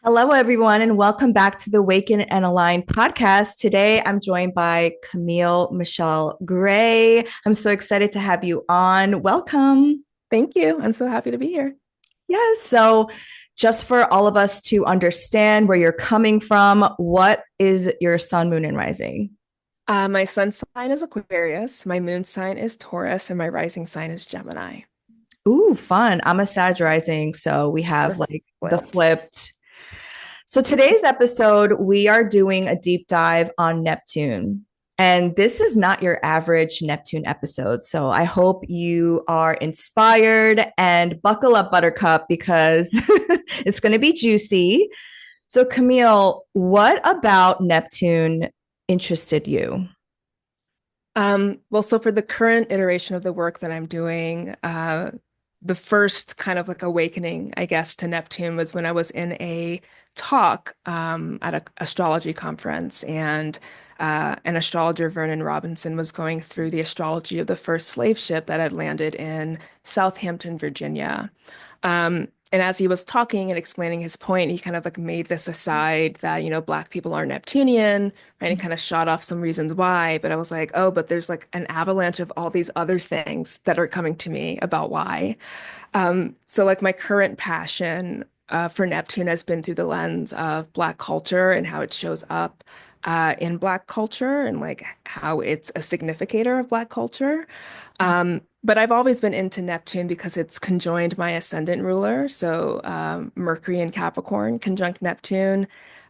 Hello, everyone, and welcome back to the Waken and Align podcast. Today, I'm joined by Camille Michelle Gray. I'm so excited to have you on. Welcome. Thank you. I'm so happy to be here. Yes. So, just for all of us to understand where you're coming from, what is your sun, moon, and rising? My sun sign is Aquarius, my moon sign is Taurus, and my rising sign is Gemini. Ooh, fun. I'm a Sag rising. So, we have We're like the flipped. flipped. So, today's episode, we are doing a deep dive on Neptune. And this is not your average Neptune episode. So, I hope you are inspired and buckle up, Buttercup, because it's going to be juicy. So, Camille, what about Neptune interested you? So for the current iteration of the work that I'm doing, the first kind of like awakening, I guess, to Neptune was when I was in a talk at an astrology conference, and an astrologer, Vernon Robinson, was going through the astrology of the first slave ship that had landed in Southampton, Virginia. And as he was talking and explaining his point, he kind of like made this aside that, Black people are Neptunian, right? And kind of shot off some reasons why. But I was like, oh, but there's like an avalanche of all these other things that are coming to me about why. So like my current passion for Neptune has been through the lens of Black culture and how it shows up in Black culture and like how it's a significator of Black culture. But I've always been into Neptune because it's conjoined my ascendant ruler. So Mercury and Capricorn conjunct Neptune.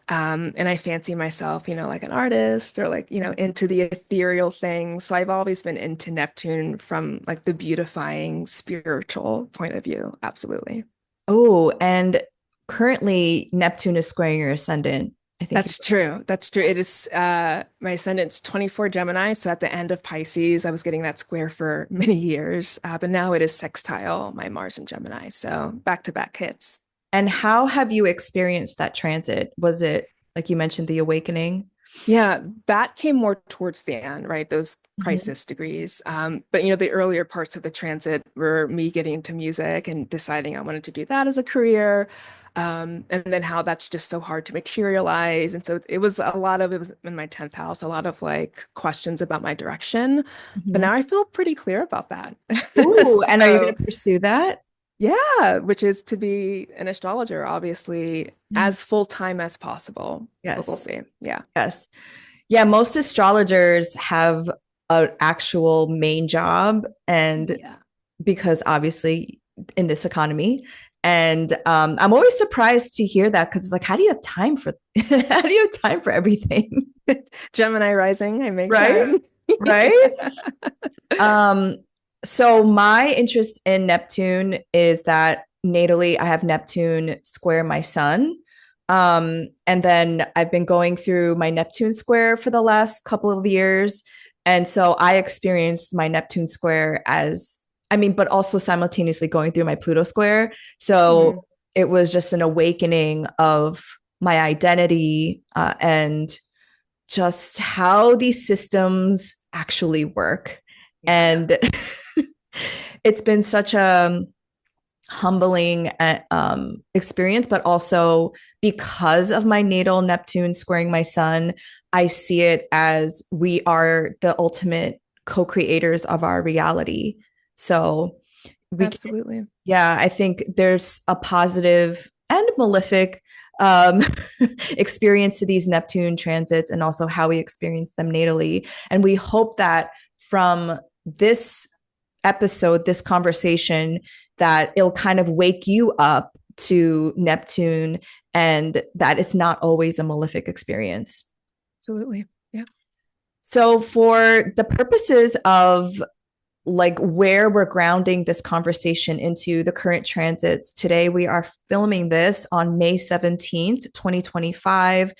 And I fancy myself, like an artist or like, into the ethereal things. So I've always been into Neptune from like the beautifying spiritual point of view. Absolutely. Oh, and currently Neptune is squaring your ascendant. I think. That's true. That's true. It is my ascendant's 24 Gemini. So at the end of Pisces, I was getting that square for many years. But now it is sextile, my Mars and Gemini. So back-to-back hits. And how have you experienced that transit? Was it, like you mentioned, the awakening? Yeah, that came more towards the end, right? Those Mhm. crisis degrees. But the earlier parts of the transit were me getting into music and deciding I wanted to do that as a career. And then how that's just so hard to materialize. And so it was in my 10th house, a lot of like questions about my direction. But Mhm. now I feel pretty clear about that. Ooh, and are you going So to pursue that? yeah, which is to be an astrologer, obviously, Mm. as full time as possible. But we'll Yes. see. Yeah. Yes. Yeah, most astrologers have an actual main job, and Yeah. because obviously in this economy. And I'm always surprised to hear that because it's like, how do you have time for how do you have time for everything? Gemini rising, I make Right? time. Right? Um, so my interest in Neptune is that natally I have Neptune square my sun. And then I've been going through my Neptune square for the last couple of years. And so I experienced my Neptune square as, I mean, but also simultaneously going through my Pluto square. Mhm. So it was just an awakening of my identity and just how these systems actually work. Yeah, And it's been such a humbling experience, but also because of my natal Neptune squaring my sun, I see it as we are the ultimate co-creators of our reality. So we can, absolutely. yeah, I think there's a positive and malefic um, experience to these Neptune transits and also how we experience them natally. And we hope that from this episode, this conversation, that it'll kind of wake you up to Neptune and that it's not always a malefic experience. Absolutely. Yeah. So, for the purposes of like where we're grounding this conversation into the current transits, today we are filming this on May 17th, 2025.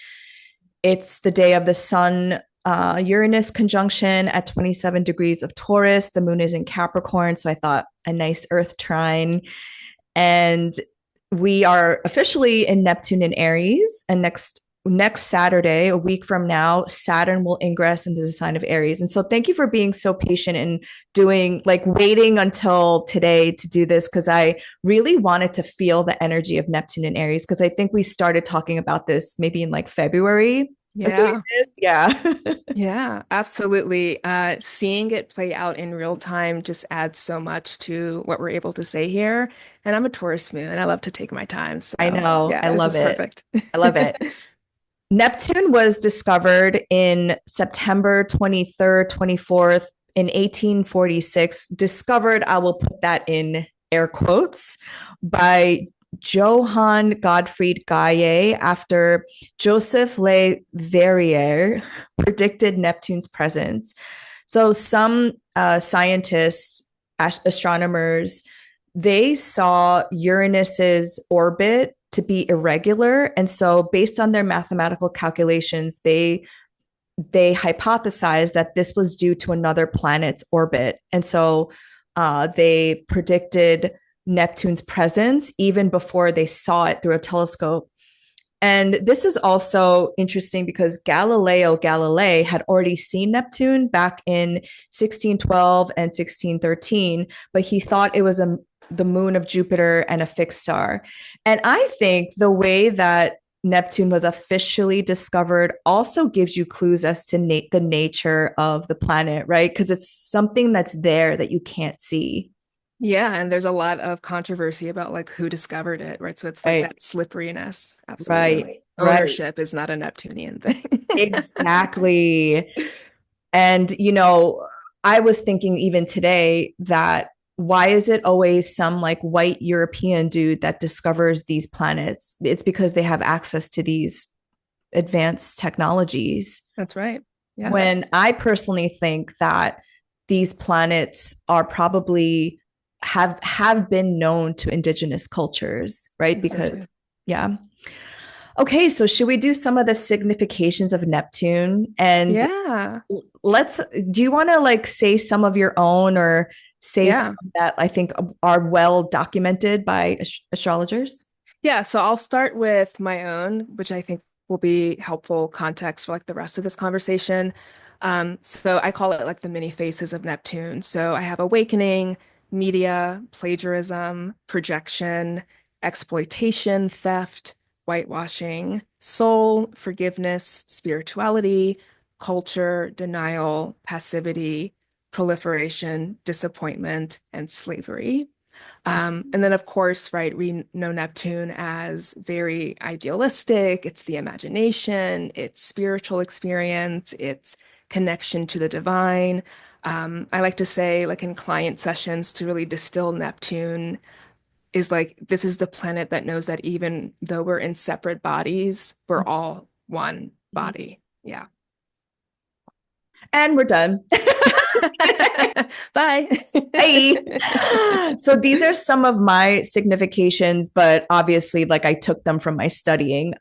It's the day of the sun Uranus conjunction at 27 degrees of Taurus. The moon is in Capricorn. So I thought a nice earth trine. And we are officially in Neptune in Aries. And next next Saturday, a week from now, Saturn will ingress into the sign of Aries. And so thank you for being so patient and doing like waiting until today to do this because I really wanted to feel the energy of Neptune and Aries because I think we started talking about this maybe in like February of doing Yeah. this. Yeah. Yeah, absolutely. Seeing it play out in real time just adds so much to what we're able to say here. And I'm a Taurus moon. I love to take my time. I So, know. yeah, I this love is it. perfect. I love it. Neptune was discovered in September 23rd, 24th in 1846. Discovered, I will put that in air quotes, by Johann Gottfried Galle after Joseph Le Verrier predicted Neptune's presence. So some scientists, astronomers, they saw Uranus's orbit to be irregular, and so based on their mathematical calculations, they hypothesized that this was due to another planet's orbit, and so they predicted Neptune's presence even before they saw it through a telescope. And this is also interesting because Galileo Galilei had already seen Neptune back in 1612 and 1613, but he thought it was the moon of Jupiter and a fixed star. And I think the way that Neptune was officially discovered also gives you clues as to the nature of the planet, right? Because it's something that's there that you can't see. Yeah, and there's a lot of controversy about like who discovered it, right? So it's like Right, that slipperiness. right, Absolutely. right. Ownership is not a Neptunian thing. Exactly. And, you know, I was thinking even today that why is it always some like white European dude that discovers these planets? It's because they have access to these advanced technologies. That's right. Yeah, When I personally think that these planets are probably have been known to indigenous cultures, right? so Because too. yeah. Okay, so should we do some of the significations of Neptune? And Yeah. let's, do you want to like say some of your own or say some Yeah. that I think are well documented by astrologers? Yeah, so I'll start with my own, which I think will be helpful context for like the rest of this conversation. So I call it like the many faces of Neptune. So I have awakening, media, plagiarism, projection, exploitation, theft, whitewashing, soul, forgiveness, spirituality, culture, denial, passivity, proliferation, disappointment, and slavery. And then, of course, right, we know Neptune as very idealistic. It's the imagination, it's spiritual experience, it's connection to the divine. I like to say, like in client sessions, to really distill Neptune is like this is the planet that knows that even though we're in separate bodies, we're all one body. Yeah. And we're done. Bye. Bye. So these are some of my significations, but obviously, like I took them from my studying.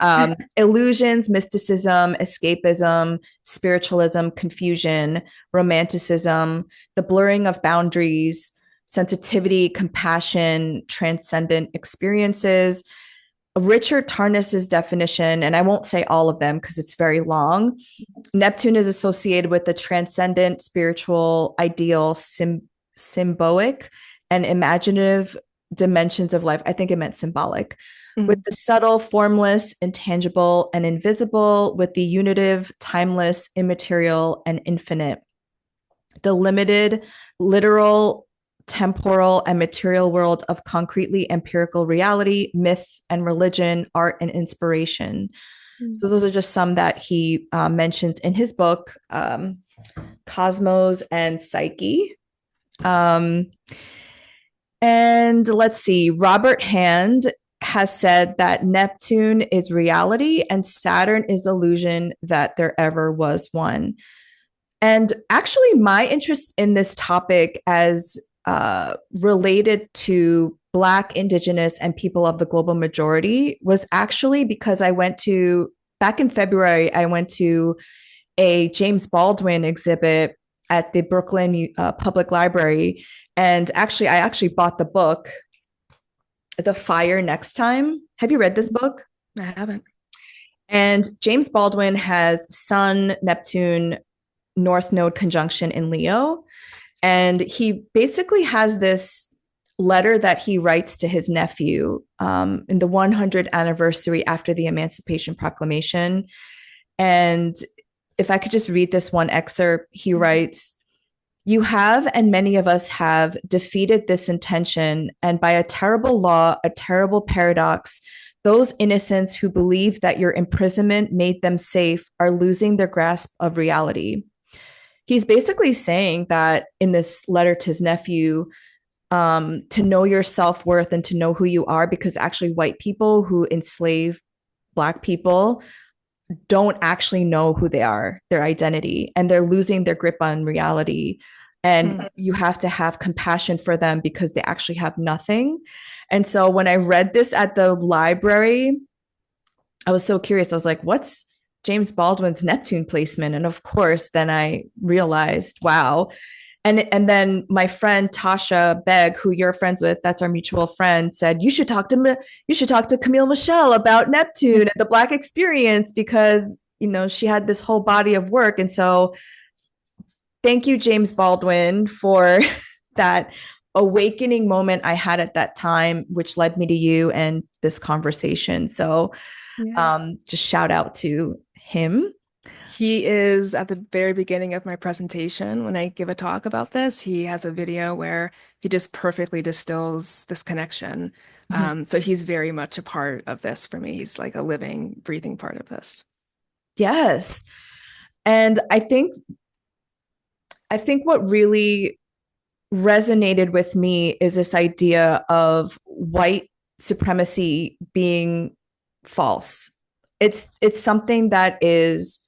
Illusions, mysticism, escapism, spiritualism, confusion, romanticism, the blurring of boundaries, sensitivity, compassion, transcendent experiences. Richard Tarnas's definition, and I won't say all of them because it's very long. Neptune is associated with the transcendent, spiritual, ideal, symbolic, and imaginative dimensions of life. I think it meant symbolic. With Mhm. the subtle, formless, intangible, and invisible, with the unitive, timeless, immaterial, and infinite. The limited, literal, temporal, and material world of concretely empirical reality, myth and religion, art and inspiration. So those are just some that he mentions in his book, Cosmos and Psyche. Um, and let's see, Robert Hand has said that Neptune is reality and Saturn is illusion, that there ever was one. And actually, my interest in this topic as related to Black, Indigenous, and people of the global majority was actually because I went to, back in February, I went to a James Baldwin exhibit at the Brooklyn Public Library. And actually, I actually bought the book, The Fire Next Time. Have you read this book? I haven't. And James Baldwin has Sun, Neptune, North Node conjunction in Leo. And he basically has this letter that he writes to his nephew in the 100th anniversary after the Emancipation Proclamation. And if I could just read this one excerpt, he writes, "You have, and many of us have, defeated this intention, and by a terrible law, a terrible paradox, those innocents who believe that your imprisonment made them safe are losing their grasp of reality." He's basically saying that in this letter to his nephew, to know your self worth and to know who you are, because actually, white people who enslave Black people don't actually know who they are, their identity, and they're losing their grip on reality. And you have to have compassion for them because they actually have nothing. And so when I read this at the library, I was so curious. I was like, what's James Baldwin's Neptune placement? And of course, then I realized, wow. And then my friend Tasha Begg, who you're friends with, that's our mutual friend, said you should talk to Camille Michelle about Neptune and the Black experience because she had this whole body of work. And so thank you, James Baldwin, for that awakening moment I had at that time, which led me to you and this conversation. So Yeah. just shout out to him. He is at the very beginning of my presentation when I give a talk about this. He has a video where he just perfectly distills this connection. Mhm. So he's very much a part of this for me. He's like a living, breathing part of this. Yes. And I think what really resonated with me is this idea of white supremacy being false. It's something that is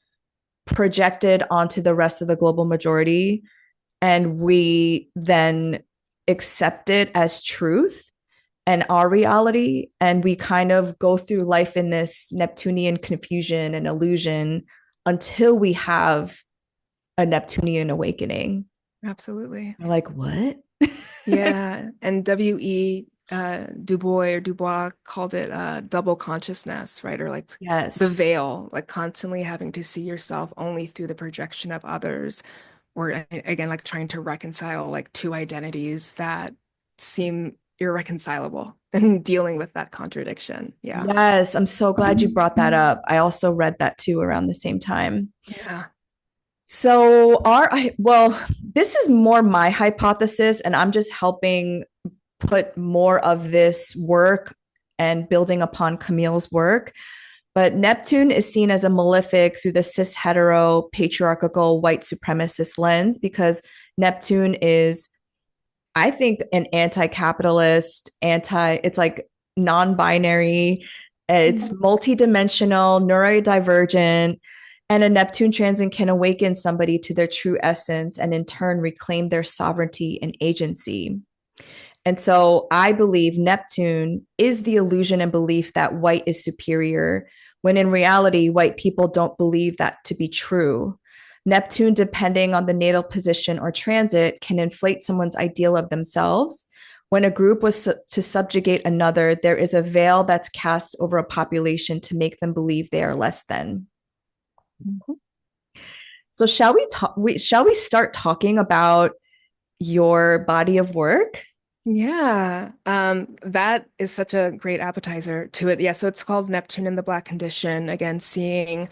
projected onto the rest of the global majority, and we then accept it as truth and our reality, and we kind of go through life in this Neptunian confusion and illusion until we have a Neptunian awakening. Absolutely. We're like, what? Yeah. And W.E. Du Bois or Dubois called it double consciousness, right? Or like the Yes. veil, like constantly having to see yourself only through the projection of others, or again, like trying to reconcile like two identities that seem irreconcilable and dealing with that contradiction. Yeah. Yes, I'm so glad you brought that up. I also read that too around the same time. Yeah. So, well, this is more my hypothesis, and I'm just helping put more of this work and building upon Camille's work. But Neptune is seen as a malefic through the cis hetero patriarchal white supremacist lens because Neptune is, I think, an anti-capitalist, it's like non-binary, it's multi-dimensional, neurodivergent, and a Neptune transit can awaken somebody to their true essence and in turn reclaim their sovereignty and agency. And so I believe Neptune is the illusion and belief that white is superior, when in reality, white people don't believe that to be true. Neptune, depending on the natal position or transit, can inflate someone's ideal of themselves. When a group was to subjugate another, there is a veil that's cast over a population to make them believe they are less than. So shall we start talking about your body of work? Yeah, that is such a great appetizer to it. Yeah, so it's called Neptune in the Black Condition. Again, seeing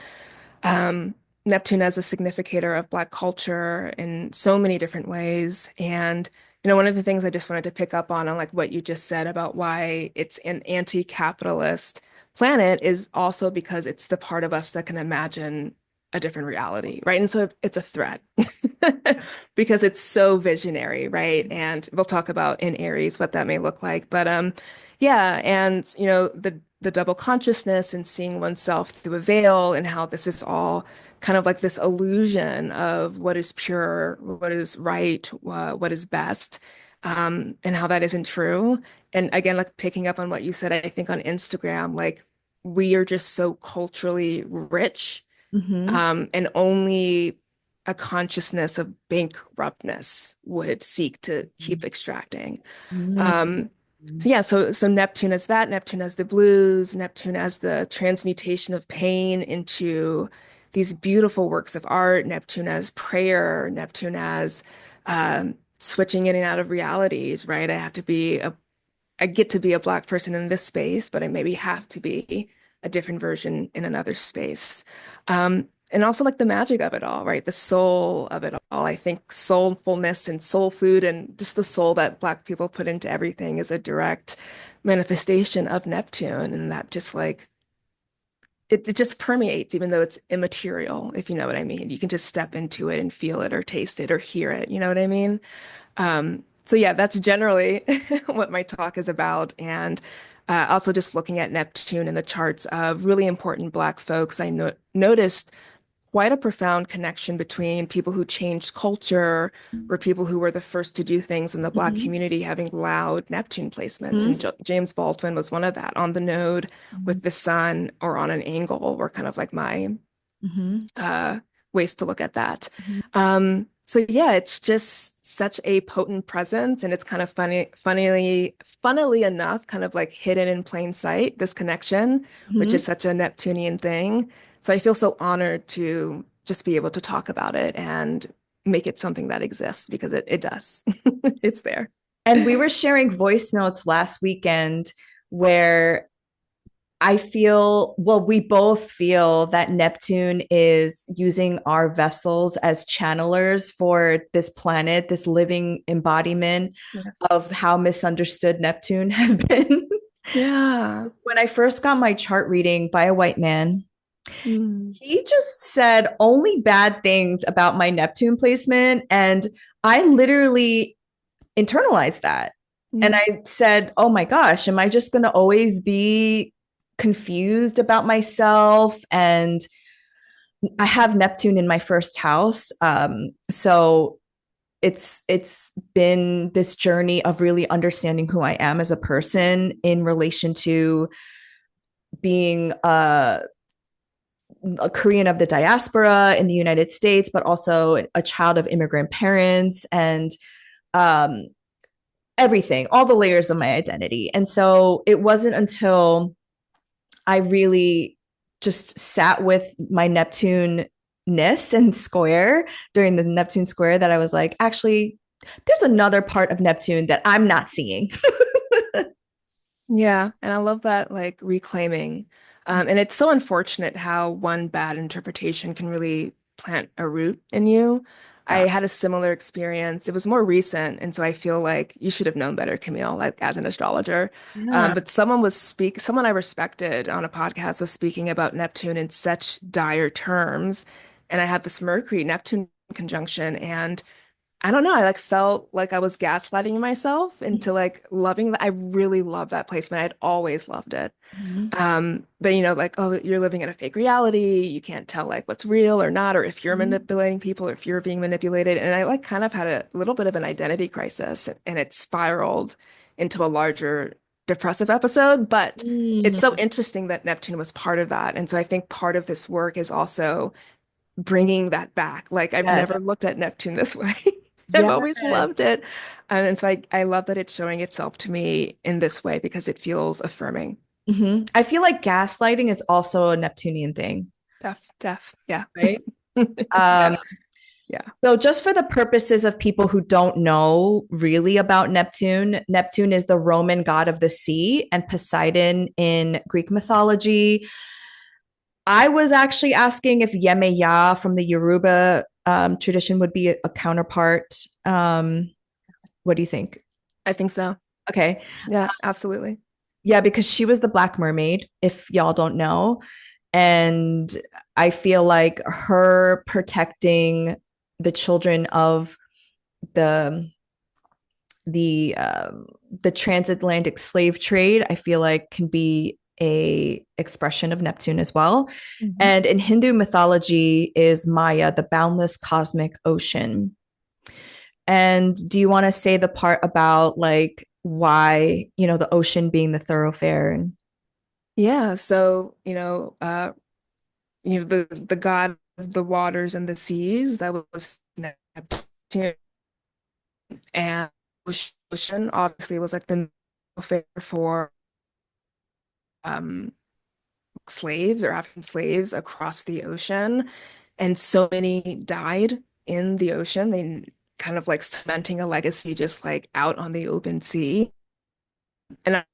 um, Neptune as a significator of Black culture in so many different ways. And, one of the things I just wanted to pick up on like what you just said about why it's an anti-capitalist planet is also because it's the part of us that can imagine a different reality, right? And so it's a threat because it's so visionary, right? And we'll talk about in Aries what that may look like. But yeah, and the double consciousness and seeing oneself through a veil and how this is all kind of like this illusion of what is pure, what is right, what is best, and how that isn't true. And again, like picking up on what you said, I think on Instagram, like we are just so culturally rich, Mm-hmm. and only a consciousness of bankruptness would seek to keep extracting. Mm-hmm. Um, So yeah, so Neptune as that, Neptune as the blues, Neptune as the transmutation of pain into these beautiful works of art, Neptune as prayer, Neptune as switching in and out of realities, right? I get to be a Black person in this space, but I maybe have to be a different version in another space. And also like the magic of it all, right? The soul of it all. I think soulfulness and soul food and just the soul that Black people put into everything is a direct manifestation of Neptune. And that just like it just permeates, even though it's immaterial, if you know what I mean. You can just step into it and feel it or taste it or hear it. You know what I mean? So yeah, that's generally what my talk is about. And also just looking at Neptune and the charts of really important Black folks, I noticed quite a profound connection between people who changed culture or people who were the first to do things in the Black Mm-hmm. community having loud Neptune placements. And Mm-hmm. James Baldwin was one of that on the node with the sun or on an angle were kind of like my Mm-hmm. uh, ways to look at that. Mm-hmm. So yeah, it's just such a potent presence, and it's kind of funnily enough, kind of like hidden in plain sight, this connection, which is Mm-hmm. such a Neptunian thing. So I feel so honored to just be able to talk about it and make it something that exists because it does. It's there. And we were sharing voice notes last weekend where I feel, well, we both feel that Neptune is using our vessels as channelers for this planet, this living embodiment Yeah. of how misunderstood Neptune has been. Yeah. When I first got my chart reading by a white man, Mm. he just said only bad things about my Neptune placement. And I literally internalized that. And Mm. I said, oh my gosh, am I just going to always be confused about myself? And I have Neptune in my first house. So it's been this journey of really understanding who I am as a person in relation to being a Korean of the diaspora in the United States, but also a child of immigrant parents and um, everything, all the layers of my identity. And so it wasn't until I really just sat with my Neptune ness and square during the Neptune square that I was like, actually, there's another part of Neptune that I'm not seeing. Yeah, and I love that like reclaiming. And it's so unfortunate how one bad interpretation can really plant a root in you. I Yeah. had a similar experience. It was more recent, and so I feel like you should have known better, Camille, like as an astrologer. Yeah. But someone I respected on a podcast was speaking about Neptune in such dire terms, and I had this Mercury Neptune conjunction, and I don't know. I like felt like I was gaslighting myself into like loving that. I really love that placement. I'd always loved it. Mhm. But like, oh, you're living in a fake reality. You can't tell like what's real or not, or if you're Mhm. manipulating people or if you're being manipulated. And I like kind of had a little bit of an identity crisis and it spiraled into a larger depressive episode. But it's so Mm. interesting that Neptune was part of that. And so I think part of this work is also bringing that back. Like I've never Yes. looked at Neptune this way. I've always Yes. loved it. And so I love that it's showing itself to me in this way because it feels affirming. Mhm. I feel like gaslighting is also a Neptunian thing, Yeah. right? Yeah. Um, Yeah. so, just for the purposes of people who don't know really about Neptune, Neptune is the Roman god of the sea and Poseidon in Greek mythology. I was actually asking if Yemeya from the Yoruba tradition would be a counterpart. What do you think? I think so. Okay. Yeah, absolutely. Yeah, because she was the Black Mermaid, if y'all don't know. And I feel like her protecting the children of the the transatlantic slave trade, I feel like can be a expression of Neptune as well. Mhm. And in Hindu mythology is Maya, the boundless cosmic ocean. And do you want to say the part about like why, the ocean being the thoroughfare and Yeah. So, the god of the waters and the seas, that was Neptune. And ocean obviously was like the welfare for um, slaves or African slaves across the ocean. And so many died in the ocean. They kind of like cementing a legacy just like out on the open sea. And I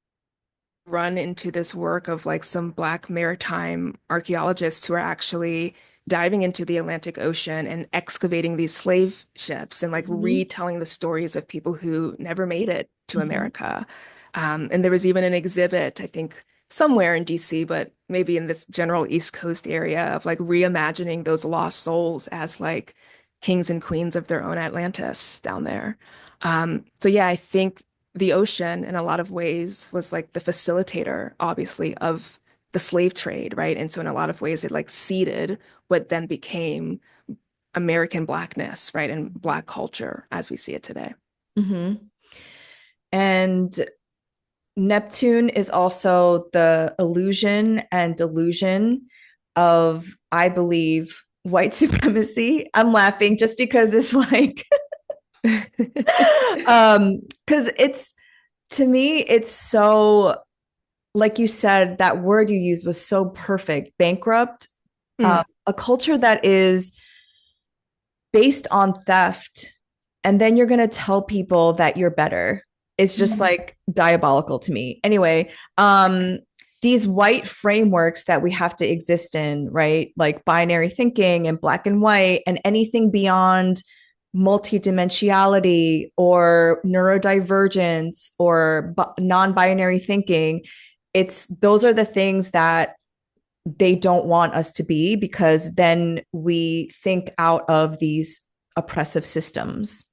run into this work of like some Black maritime archaeologists who are actually diving into the Atlantic Ocean and excavating these slave ships and like Mhm. retelling the stories of people who never made it to Mhm. America. And there was even an exhibit, I think, somewhere in DC, but maybe in this general East Coast area of like reimagining those lost souls as like kings and queens of their own Atlantis down there. So yeah, I think the ocean in a lot of ways was like the facilitator, obviously, of the slave trade, right? And so in a lot of ways, it like seeded what then became American Blackness, right? And Black culture as we see it today. Mhm. And Neptune is also the illusion and delusion of, I believe, white supremacy. I'm laughing just because it's like, because it's to me, it's so, like you said, that word you used was so perfect. Bankrupt, Mm, a culture that is based on theft, and then you're going to tell people that you're better. It's just mm, like diabolical to me. Anyway, these white frameworks that we have to exist in, right? Like binary thinking and black and white, and anything beyond multidimensionality or neurodivergence or non-binary thinking, it's those are the things that they don't want us to be, because then we think out of these oppressive systems.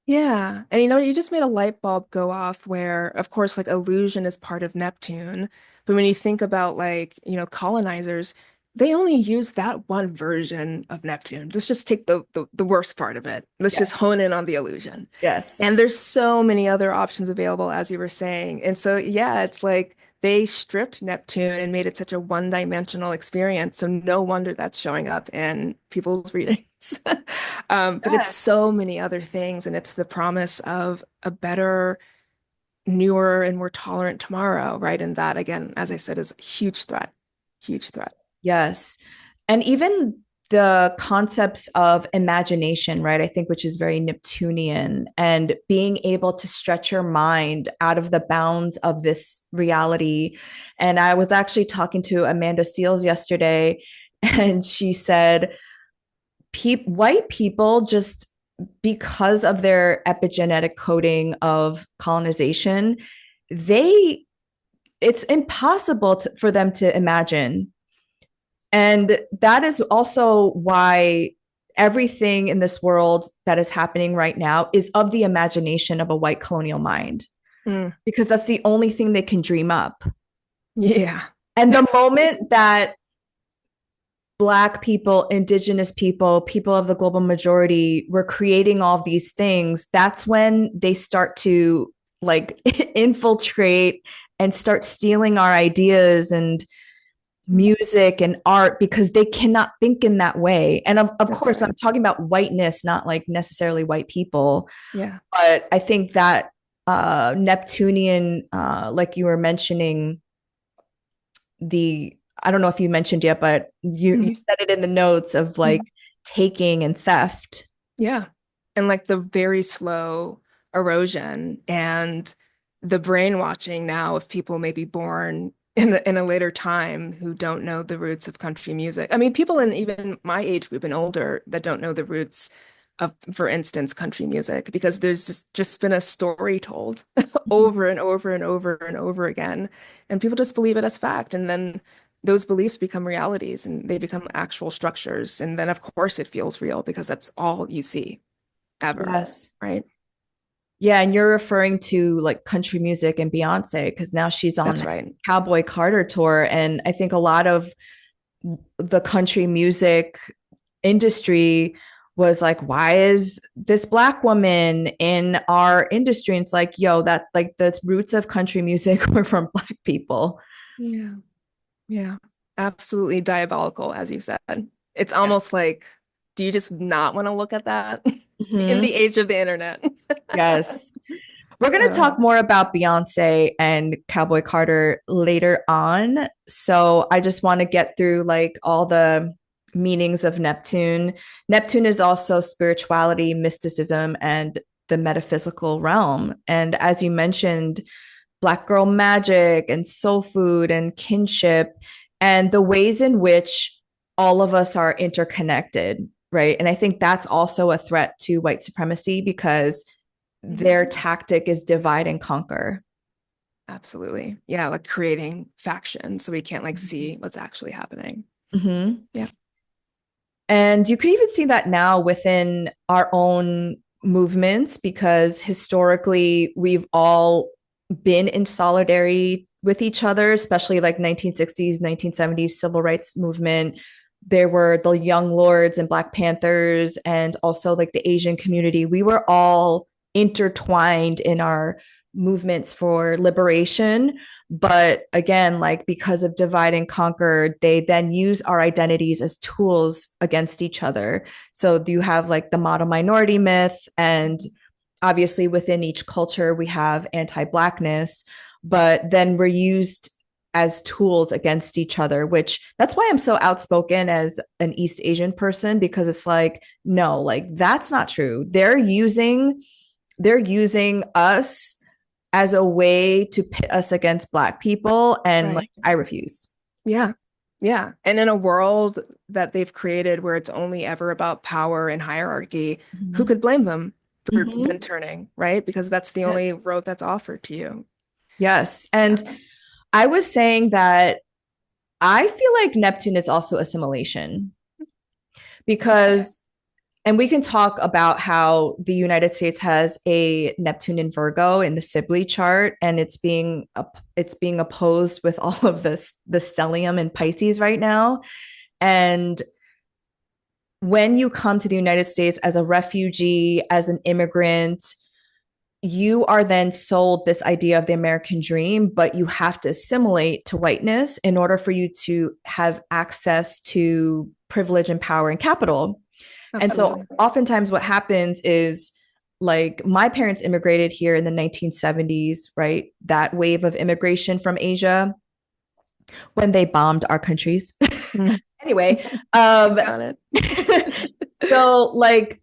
yeah. And you know, you just made a light bulb go off where, of course, like illusion is part of Neptune. But when you think about like, colonizers, they only use that one version of Neptune. Let's just take the worst part of it. Let's just Yes. hone in on the illusion. Yes. And there's so many other options available, as you were saying. And so, yeah, it's like they stripped Neptune and made it such a one-dimensional experience. So no wonder that's showing up in people's readings. But it's Yes. so many other things, and it's the promise of a better, newer, and more tolerant tomorrow, right? And that, again, as I said, is a huge threat, huge threat. Yes. And even the concepts of imagination, right? I think, which is very Neptunian, and being able to stretch your mind out of the bounds of this reality. And I was actually talking to Amanda Seals yesterday, and she said, white people just, because of their epigenetic coding of colonization, they it's impossible for them to imagine. And that is also why everything in this world that is happening right now is of the imagination of a white colonial mind, Mm, because that's the only thing they can dream up. yeah, And the moment that Black people, indigenous people, people of the global majority were creating all of these things, that's when they start to like infiltrate and start stealing our ideas and music and art, because they cannot think in that way. And of that's course, right. I'm talking about whiteness, not like necessarily white people. Yeah. But I think that Neptunian, like you were mentioning, the I don't know if you mentioned yet, but you Mhm. said it in the notes of like taking and theft. Yeah. And like the very slow erosion and the brainwashing now of people maybe born in a later time who don't know the roots of country music. I mean, people in even my age group and older that don't know the roots of, for instance, country music, because there's just been a story told over and over and over and over again. And people just believe it as fact. And then those beliefs become realities and they become actual structures. And then, of course, it feels real because that's all you see ever, Yes. right? Yeah, and you're referring to like country music and Beyonce, because now she's on That's this right. Cowboy Carter tour. And I think a lot of the country music industry was like, why is this Black woman in our industry? And it's like, yo, that like the roots of country music were from Black people. Yeah. Yeah. Absolutely diabolical, as you said. It's Yeah. almost like, do you just not want to look at that in Mm-hmm. the age of the internet? Yes. We're going to talk Um, more about Beyonce and Cowboy Carter later on. So I just want to get through like all the meanings of Neptune. Neptune is also spirituality, mysticism, and the metaphysical realm. And as you mentioned, Black girl magic and soul food and kinship, and the ways in which all of us are interconnected, right? And I think that's also a threat to white supremacy because their mhm. tactic is divide and conquer. Absolutely. Yeah, like creating factions so we can't like see what's actually happening. Mm-hmm. Yeah. And you could even see that now within our own movements because historically we've all been in solidarity with each other, especially like 1960s, 1970s civil rights movement. There were the Young Lords and Black Panthers, and also like the Asian community. We were all intertwined in our movements for liberation. But again, like because of divide and conquer, they then use our identities as tools against each other. So you have like the model minority myth, and obviously within each culture, we have anti Blackness, but then we're used as tools against each other, which that's why I'm so outspoken as an East Asian person, because it's like, no, like that's not true. They're using us as a way to pit us against Black people. And like, Right. I refuse. Yeah. Yeah. And in a world that they've created where it's only ever about power and hierarchy, who Mm-hmm. could blame them for then Mm-hmm. turning, right? Because that's the only Yes. road that's offered to you. Yes. Yeah. And I was saying that I feel like Neptune is also assimilation because, and we can talk about how the United States has a Neptune in Virgo in the Sibley chart, and it's being opposed with all of this the stellium in Pisces right now. And when you come to the United States as a refugee, as an immigrant, you are then sold this idea of the American dream, but you have to assimilate to whiteness in order for you to have access to privilege and power and capital. And so Absolutely. oftentimes what happens is like my parents immigrated here in the 1970s, right? That wave of immigration from Asia when they bombed our countries. Mm. Anyway, um Got it. so like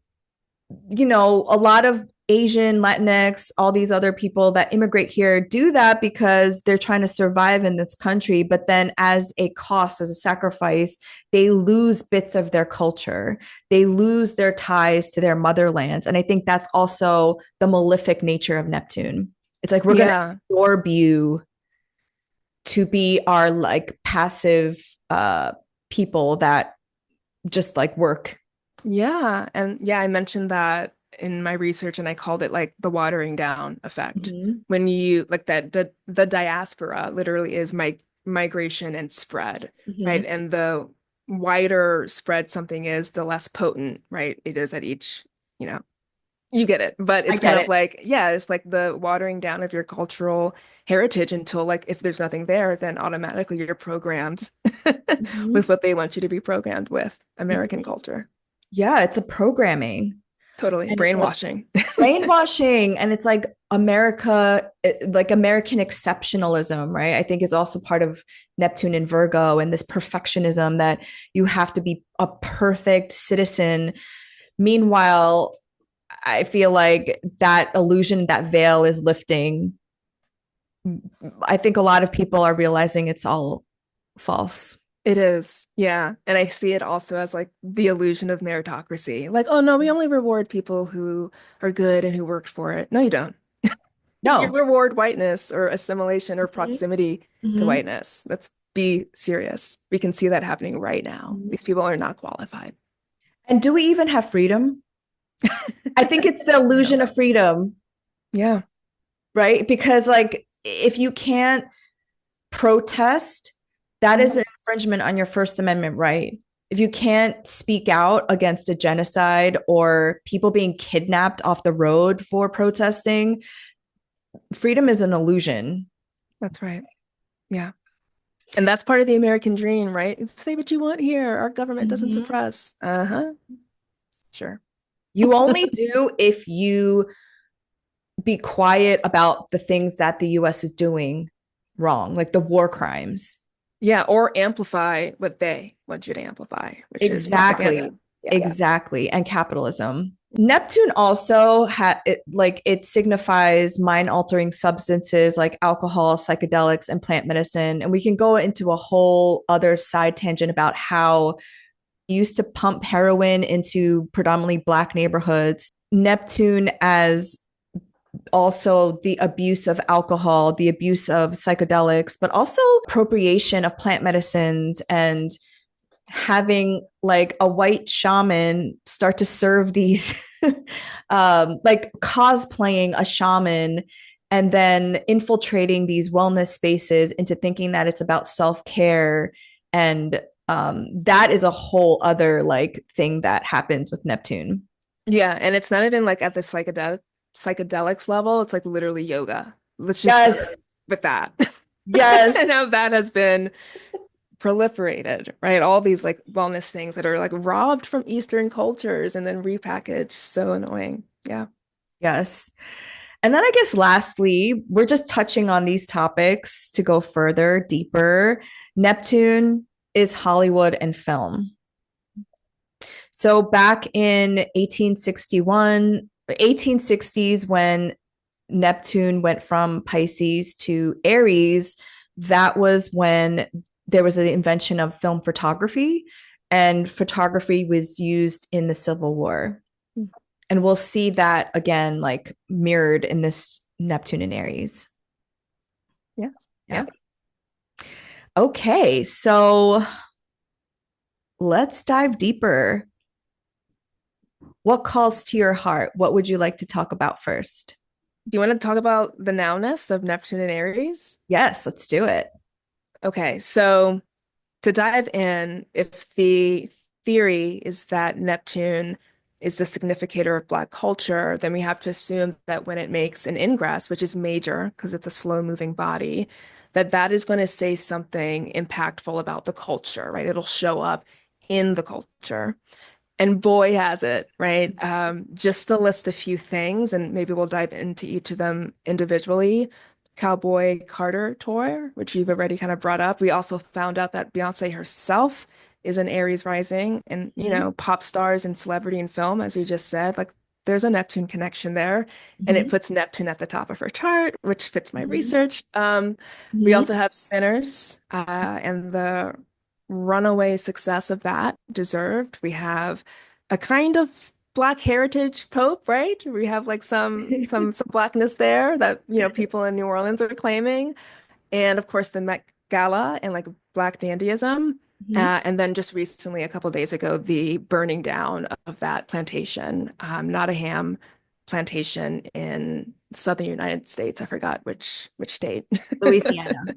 a lot of Asian, Latinx, all these other people that immigrate here do that because they're trying to survive in this country. But then, as a cost, as a sacrifice, they lose bits of their culture. They lose their ties to their motherlands. And I think that's also the malefic nature of Neptune. It's like we're going to Yeah. absorb you to be our like passive people that just like work. Yeah. And yeah, I mentioned that in my research and I called it like the watering down effect. Mm-hmm. When you like that the diaspora literally is migration and spread, Mm-hmm. right? And the wider spread something is, the less potent, right? It is at each, you know, you get it. But I it's kind get of it. like, yeah, it's like the watering down of your cultural heritage until like if there's nothing there, then automatically you're programmed Mm-hmm. with what they want you to be programmed with, American culture. Yeah, it's a programming. Totally. And it's like Brainwashing. brainwashing. And it's like like American exceptionalism, right? I think is also part of Neptune and Virgo and this perfectionism that you have to be a perfect citizen. Meanwhile, I feel like that illusion, that veil is lifting. I think a lot of people are realizing it's all false. It is. Yeah. And I see it also as like the illusion of meritocracy. Like, oh no, we only reward people who are good and who worked for it. No, you don't. You No. reward whiteness or assimilation or Mm-hmm. proximity to Mm-hmm. whiteness. Let's be serious. We can see that happening right now. These people are not qualified. And do we even have freedom? I think it's the illusion No. of freedom, Yeah. right? Because like if you can't protest, that is Mhm. an infringement on your First Amendment right. If you can't speak out against a genocide or people being kidnapped off the road for protesting, freedom is an illusion. That's right. Yeah. And that's part of the American dream, right? It's say what you want here. Our government doesn't Mm-hmm. suppress. Uh-huh. Sure. You only do if you be quiet about the things that the US is doing wrong, like the war crimes. Yeah, or amplify what they want you to amplify, which is propaganda. Exactly. Yeah. Exactly. And capitalism. Neptune also had it, like it signifies mind altering substances like alcohol, psychedelics, and plant medicine. And we can go into a whole other side tangent about how used to pump heroin into predominantly Black neighborhoods. Neptune as also the abuse of alcohol, the abuse of psychedelics, but also appropriation of plant medicines and having like a white shaman start to serve these like cosplaying a shaman and then infiltrating these wellness spaces into thinking that it's about self-care and that is a whole other like thing that happens with Neptune. Yeah, and it's not even like at the psychedelics level, it's like literally yoga. Let's just start Yes. with that. Yes. And how that has been proliferated, right? All these like wellness things that are like robbed from Eastern cultures and then repackaged. So annoying. Yeah. Yes. And then I guess lastly, we're just touching on these topics to go further, deeper. Neptune is Hollywood and film. So back in 1861, 1860s, when Neptune went from Pisces to Aries, that was when there was an invention of film photography, and photography was used in the Civil War. And we'll see that again, like mirrored in this Neptune and Aries. Yes. Yeah. Yeah. Okay, so let's dive deeper. What calls to your heart? What would you like to talk about first? Do you want to talk about the nowness of Neptune and Aries? Yes, let's do it. Okay, so to dive in, if the theory is that Neptune is the significator of Black culture, then we have to assume that when it makes an ingress, which is major because it's a slow-moving body, that that is going to say something impactful about the culture, right? It'll show up in the culture. And boy, has it, right? Just to list a few things, and maybe we'll dive into each of them individually. Cowboy Carter tour, which you've already kind of brought up. We also found out that Beyonce herself is an Aries rising, and Mhm. pop stars and celebrity and film, as you just said, like there's a Neptune connection there, and it Mhm. puts Neptune at the top of her chart, which fits my Mhm. research. We Mhm. also have Sinners, and the runaway success of that deserved. We have a kind of Black heritage Pope, right? We have like some Blackness there that people in New Orleans are claiming, and of course the Met Gala and like Black dandyism. Mhm. And then just recently, a couple days ago, the burning down of that plantation, Nottingham plantation in southern United States. I forgot which state. Louisiana.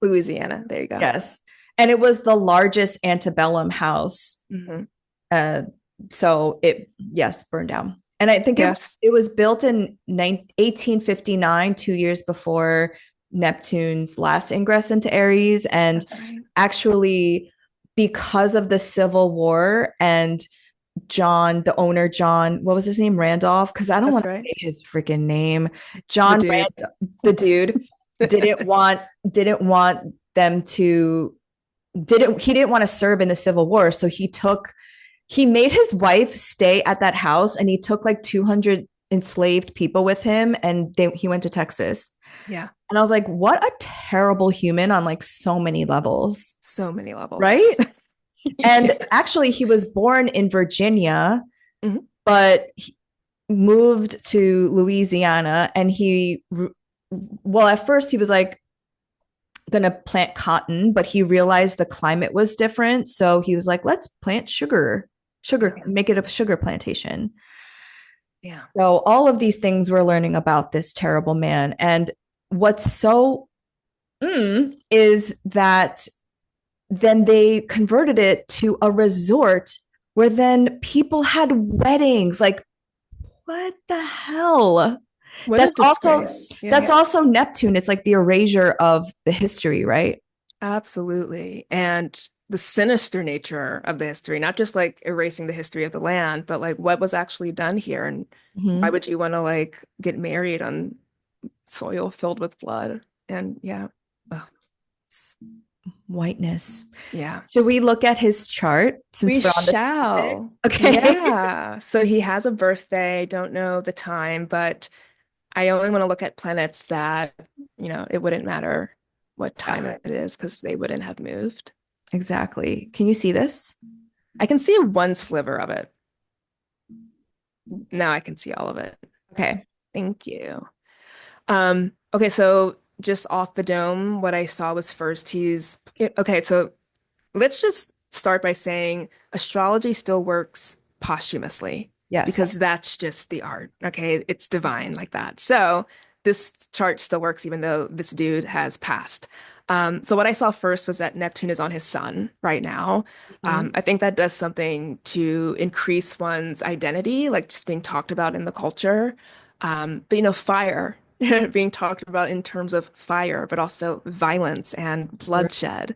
Louisiana. There you go. Yes. And it was the largest antebellum house. Hmm. Uh, so it, yes, burned down. And I think Yes, it was built in 1859, 2 years before Neptune's last ingress into Aries. And that's right. actually, because of the Civil War and John, the owner, John, what was his name? Randolph? Because I don't That's want to right. say his freaking name. The John dude. Randolph, the dude, didn't want didn't want them to didn't he didn't want to serve in the Civil War. So he made his wife stay at that house and he took like 200 enslaved people with him and he went to Texas. Yeah, And I was like, what a terrible human on like so many levels, so many right? levels. And Yes. actually, he was born in Virginia, Mhm. but he moved to Louisiana. And well, at first he was like going to plant cotton, but he realized the climate was different. So he was like, let's plant Yeah. make it a sugar plantation. Yeah. So all of these things we're learning about this terrible man. And what's so is that then they converted it to a resort where then people had weddings. Like, what the hell? What a That's also disgrace. Yeah, that's also Neptune. It's like the erasure of the history, right? absolutely. And the sinister nature of the history, not just like erasing the history of the land, but like what was actually done here and why Mhm. would you want to like get married on soil filled with blood? And yeah. Ugh, Whiteness. yeah. Should we look at his chart since We we're on the topic? shall. Okay. Yeah. So he has a birthday, don't know the time, but I only want to look at planets that, it wouldn't matter what time Yeah, it is because they wouldn't have moved. exactly. Can you see this? I can see one sliver of it. Now I can see all of it. Okay. Thank you. Okay, so just off the dome, what I saw was first okay, so let's just start by saying astrology still works posthumously Yes. because that's just the art. Okay, it's divine like that. So this chart still works even though this dude has passed. So what I saw first was that Neptune is on his sun right now. Mhm. I think that does something to increase one's identity, like just being talked about in the culture. But fire being talked about in terms of fire, but also violence and True. bloodshed.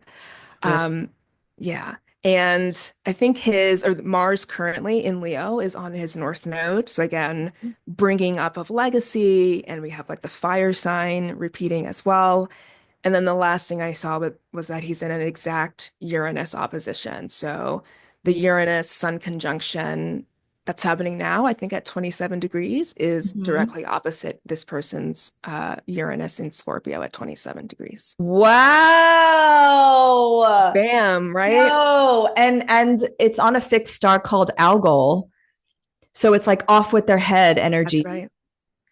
True. Um, yeah. And I think his or Mars currently in Leo is on his North Node. So again, bringing up of legacy, and we have like the fire sign repeating as well. And then the last thing I saw was that he's in an exact Uranus opposition. So the Uranus Sun conjunction that's happening now, I think at 27 degrees, is Mhm. directly opposite this person's Uranus in Scorpio at 27 degrees. Wow. Bam, right? No. And it's on a fixed star called Algol. So it's like off with their head That's energy. right.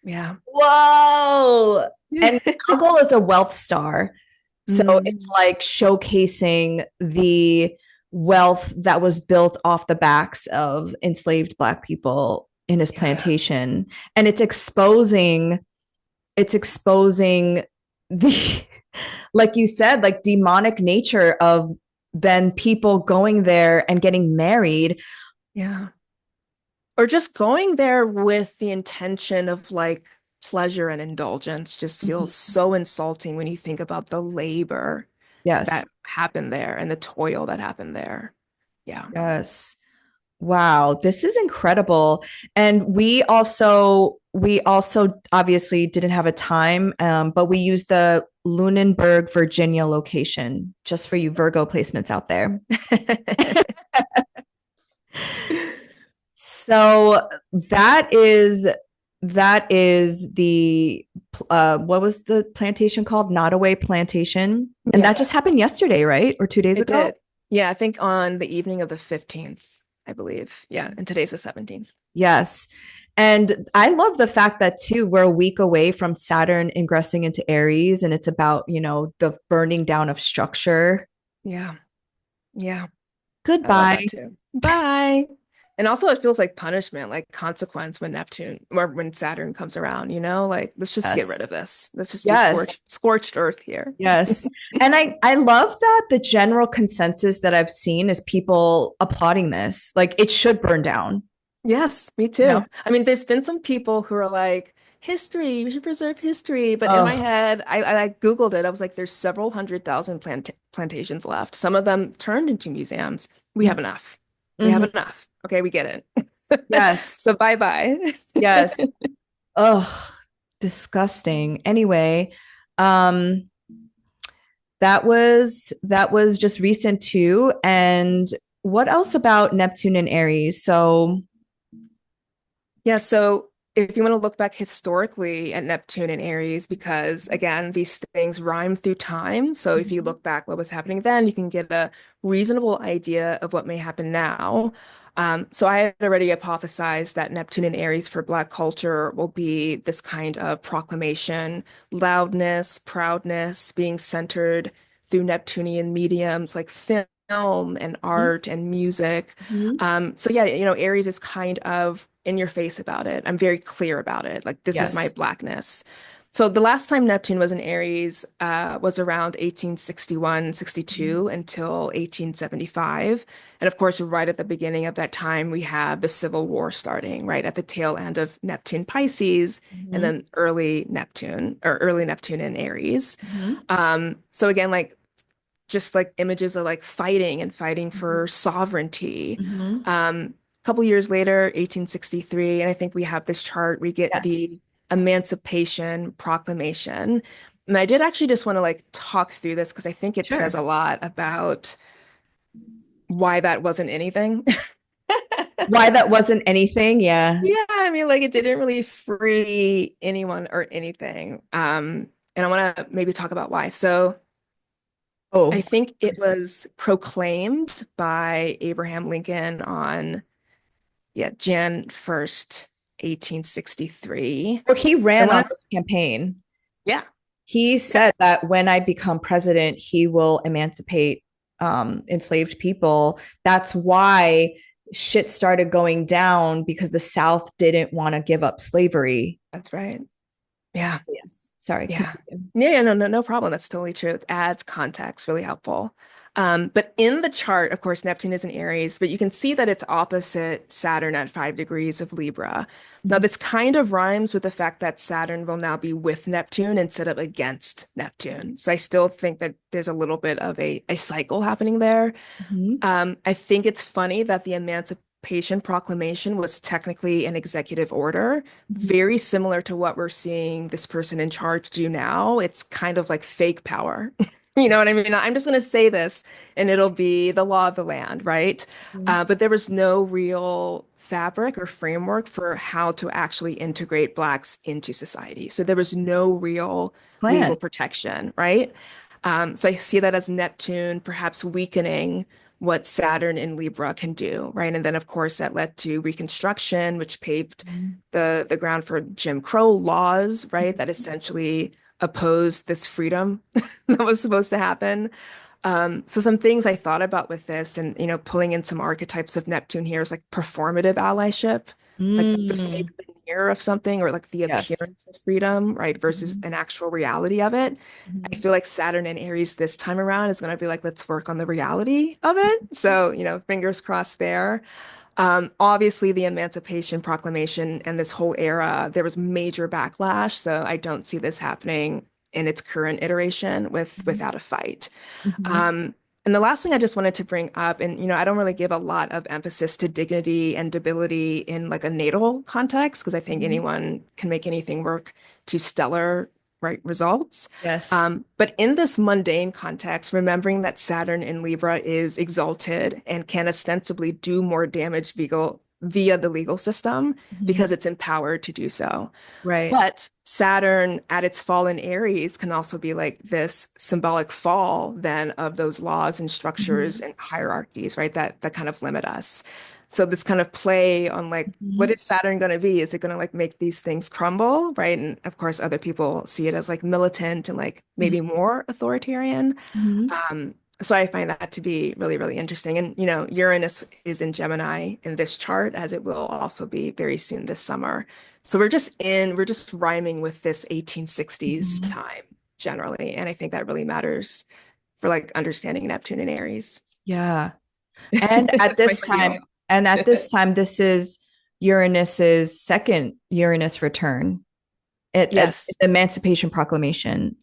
Yeah. Whoa. And Algol is a wealth star. So it's Mm, like showcasing the wealth that was built off the backs of enslaved Black people in his yeah. plantation. And it's exposing the, like you said, like demonic nature of then people going there and getting married. Yeah. Or just going there with the intention of like pleasure and indulgence just feels Mhm. so insulting when you think about the labor Yes. that happened there and the toil that happened there. Yeah. Yes. Wow, this is incredible. And we also obviously didn't have a time, but we used the Lunenburg, Virginia location just for you Virgo placements out there. So that is the what was the plantation called? Nottoway Plantation. And that Yeah, just happened yesterday, right? Or 2 days it ago? did. Yeah, I think on the evening of the 15th, I believe. Yeah, and today's the 17th. Yes. And I love the fact that too, we're a week away from Saturn ingressing into Aries, and it's about, the burning down of structure. Yeah. Yeah. I love that Goodbye. too. Bye. And also it feels like punishment, like consequence when Neptune or when Saturn comes around, like let's just get Yes. rid of this. Let's just do Yes. scorched earth here. Yes. And I love that the general consensus that I've seen is people applauding this. Like it should burn down, Yes, me you know? too. I mean, there's been some people who are like, history, we should preserve history. But in my Oh. head, I Googled it. I was like, there's several 100,000 plantations left. Some of them turned into museums. We have enough. We have Mhm. enough. Okay, we get it. Yes. So bye bye. Yes. Oh, disgusting. Anyway, um, that was just recent too. And what else about Neptune and Aries? So, Yeah, so if you want to look back historically at Neptune and Aries, because again, these things rhyme through time. So if you Mhm. look back what was happening then, you can get a reasonable idea of what may happen now. So I had already hypothesized that Neptune and Aries for Black culture will be this kind of proclamation, loudness, proudness, being centered through Neptunian mediums like film and art and music. Mhm. So yeah, Aries is kind of in your face about it. I'm very clear about it. Like this is my Yes. blackness. So the last time Neptune was in Aries was around 1861, 62 until 1875. And of course, right at the beginning of that time, we have the Civil War starting, right at the tail end of Neptune Pisces, and Mhm. then early Neptune in Aries. Mhm. So again, like just like images of like fighting and fighting for sovereignty. Mhm. A couple years later, 1863, and I think we have this chart, we get Yes, the Emancipation Proclamation. And I did actually just want to like talk through this because I think it says sure. a lot about why that wasn't anything. Why that wasn't anything? Yeah. Yeah, I mean, like it didn't really free anyone or anything. And I want to maybe talk about why. So Oh, I of think it course. was proclaimed by Abraham Lincoln on, yeah, Jan 1st, 1863. Well, he I ran on want to, this campaign. yeah, He yeah, said that when I become president, he will emancipate enslaved people. That's why shit started going down because the South didn't want to give up slavery. that's right. Yeah. Yes. Sorry, Yeah. continue. Yeah, no problem. That's totally true. It adds context, really helpful. But in the chart, of course, Neptune is in Aries, but you can see that it's opposite Saturn at 5 degrees of Libra. Now, Mhm. this kind of rhymes with the fact that Saturn will now be with Neptune instead of against Neptune. So I still think that there's a little bit of a cycle happening there. Mhm. I think it's funny that the Emancipation Proclamation was technically an executive order, Mhm. very similar to what we're seeing this person in charge do now. It's kind of like fake power. You know what I mean? I'm just going to say this and it'll be the law of the land, right? Mhm. But there was no real fabric or framework for how to actually integrate Blacks into society. So there was no real Plan. legal protection, right? So I see that as Neptune perhaps weakening what Saturn in Libra can do, right? And then of course that led to Reconstruction, which paved Mhm. the ground for Jim Crow laws, right? That essentially opposed this freedom that was supposed to happen. So some things I thought about with this and pulling in some archetypes of Neptune here is like performative allyship, like the fake Mm. veneer of something or like the Yes. appearance of freedom, right? Versus Mhm. an actual reality of it. I Mhm. feel like Saturn and Aries this time around is going to be like, let's work on the reality of it. So, fingers crossed there. Obviously, the Emancipation Proclamation and this whole era, there was major backlash. So I don't see this happening in its current iteration without a fight. Mhm. Um, and the last thing I just wanted to bring up, and I don't really give a lot of emphasis to dignity and debility in like a natal context, because I think Mhm. anyone can make anything work to stellar, right, results. Yes. But in this mundane context, remembering that Saturn in Libra is exalted and can ostensibly do more damage via the legal system Mhm. because it's empowered to do so. Right. But Saturn at its fall in Aries can also be like this symbolic fall then of those laws and structures Mhm. and hierarchies, right? That kind of limit us. So this kind of play on like, what Mhm. is Saturn going to be? Is it going to like make these things crumble, right? And of course, other people see it as like militant and like maybe more authoritarian. Mhm. So I find that to be really, really interesting. And Uranus is in Gemini in this chart, as it will also be very soon this summer. So we're just rhyming with this 1860s Mhm. time generally. And I think that really matters for like understanding Neptune and Aries. Yeah. And at That's my this spiel. time, this is Uranus's second Uranus return. At Yes. the Emancipation Proclamation,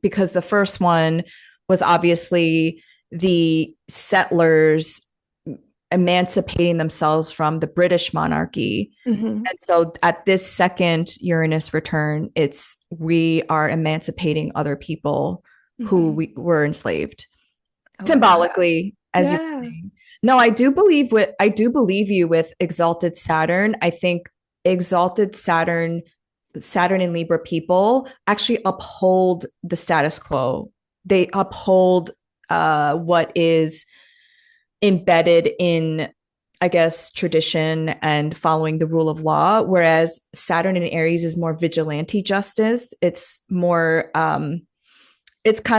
because the first one was obviously the settlers emancipating themselves from the British monarchy. Hmm. And so at this second Uranus return, it's we are emancipating other people who Hmm. we were enslaved I love that. symbolically, as you're Yeah. saying. No, I do believe you with exalted Saturn. I think exalted Saturn and Libra people actually uphold the status quo. They uphold what is embedded in, I guess, tradition and following the rule of law, whereas Saturn in Aries is more vigilante justice. It's kind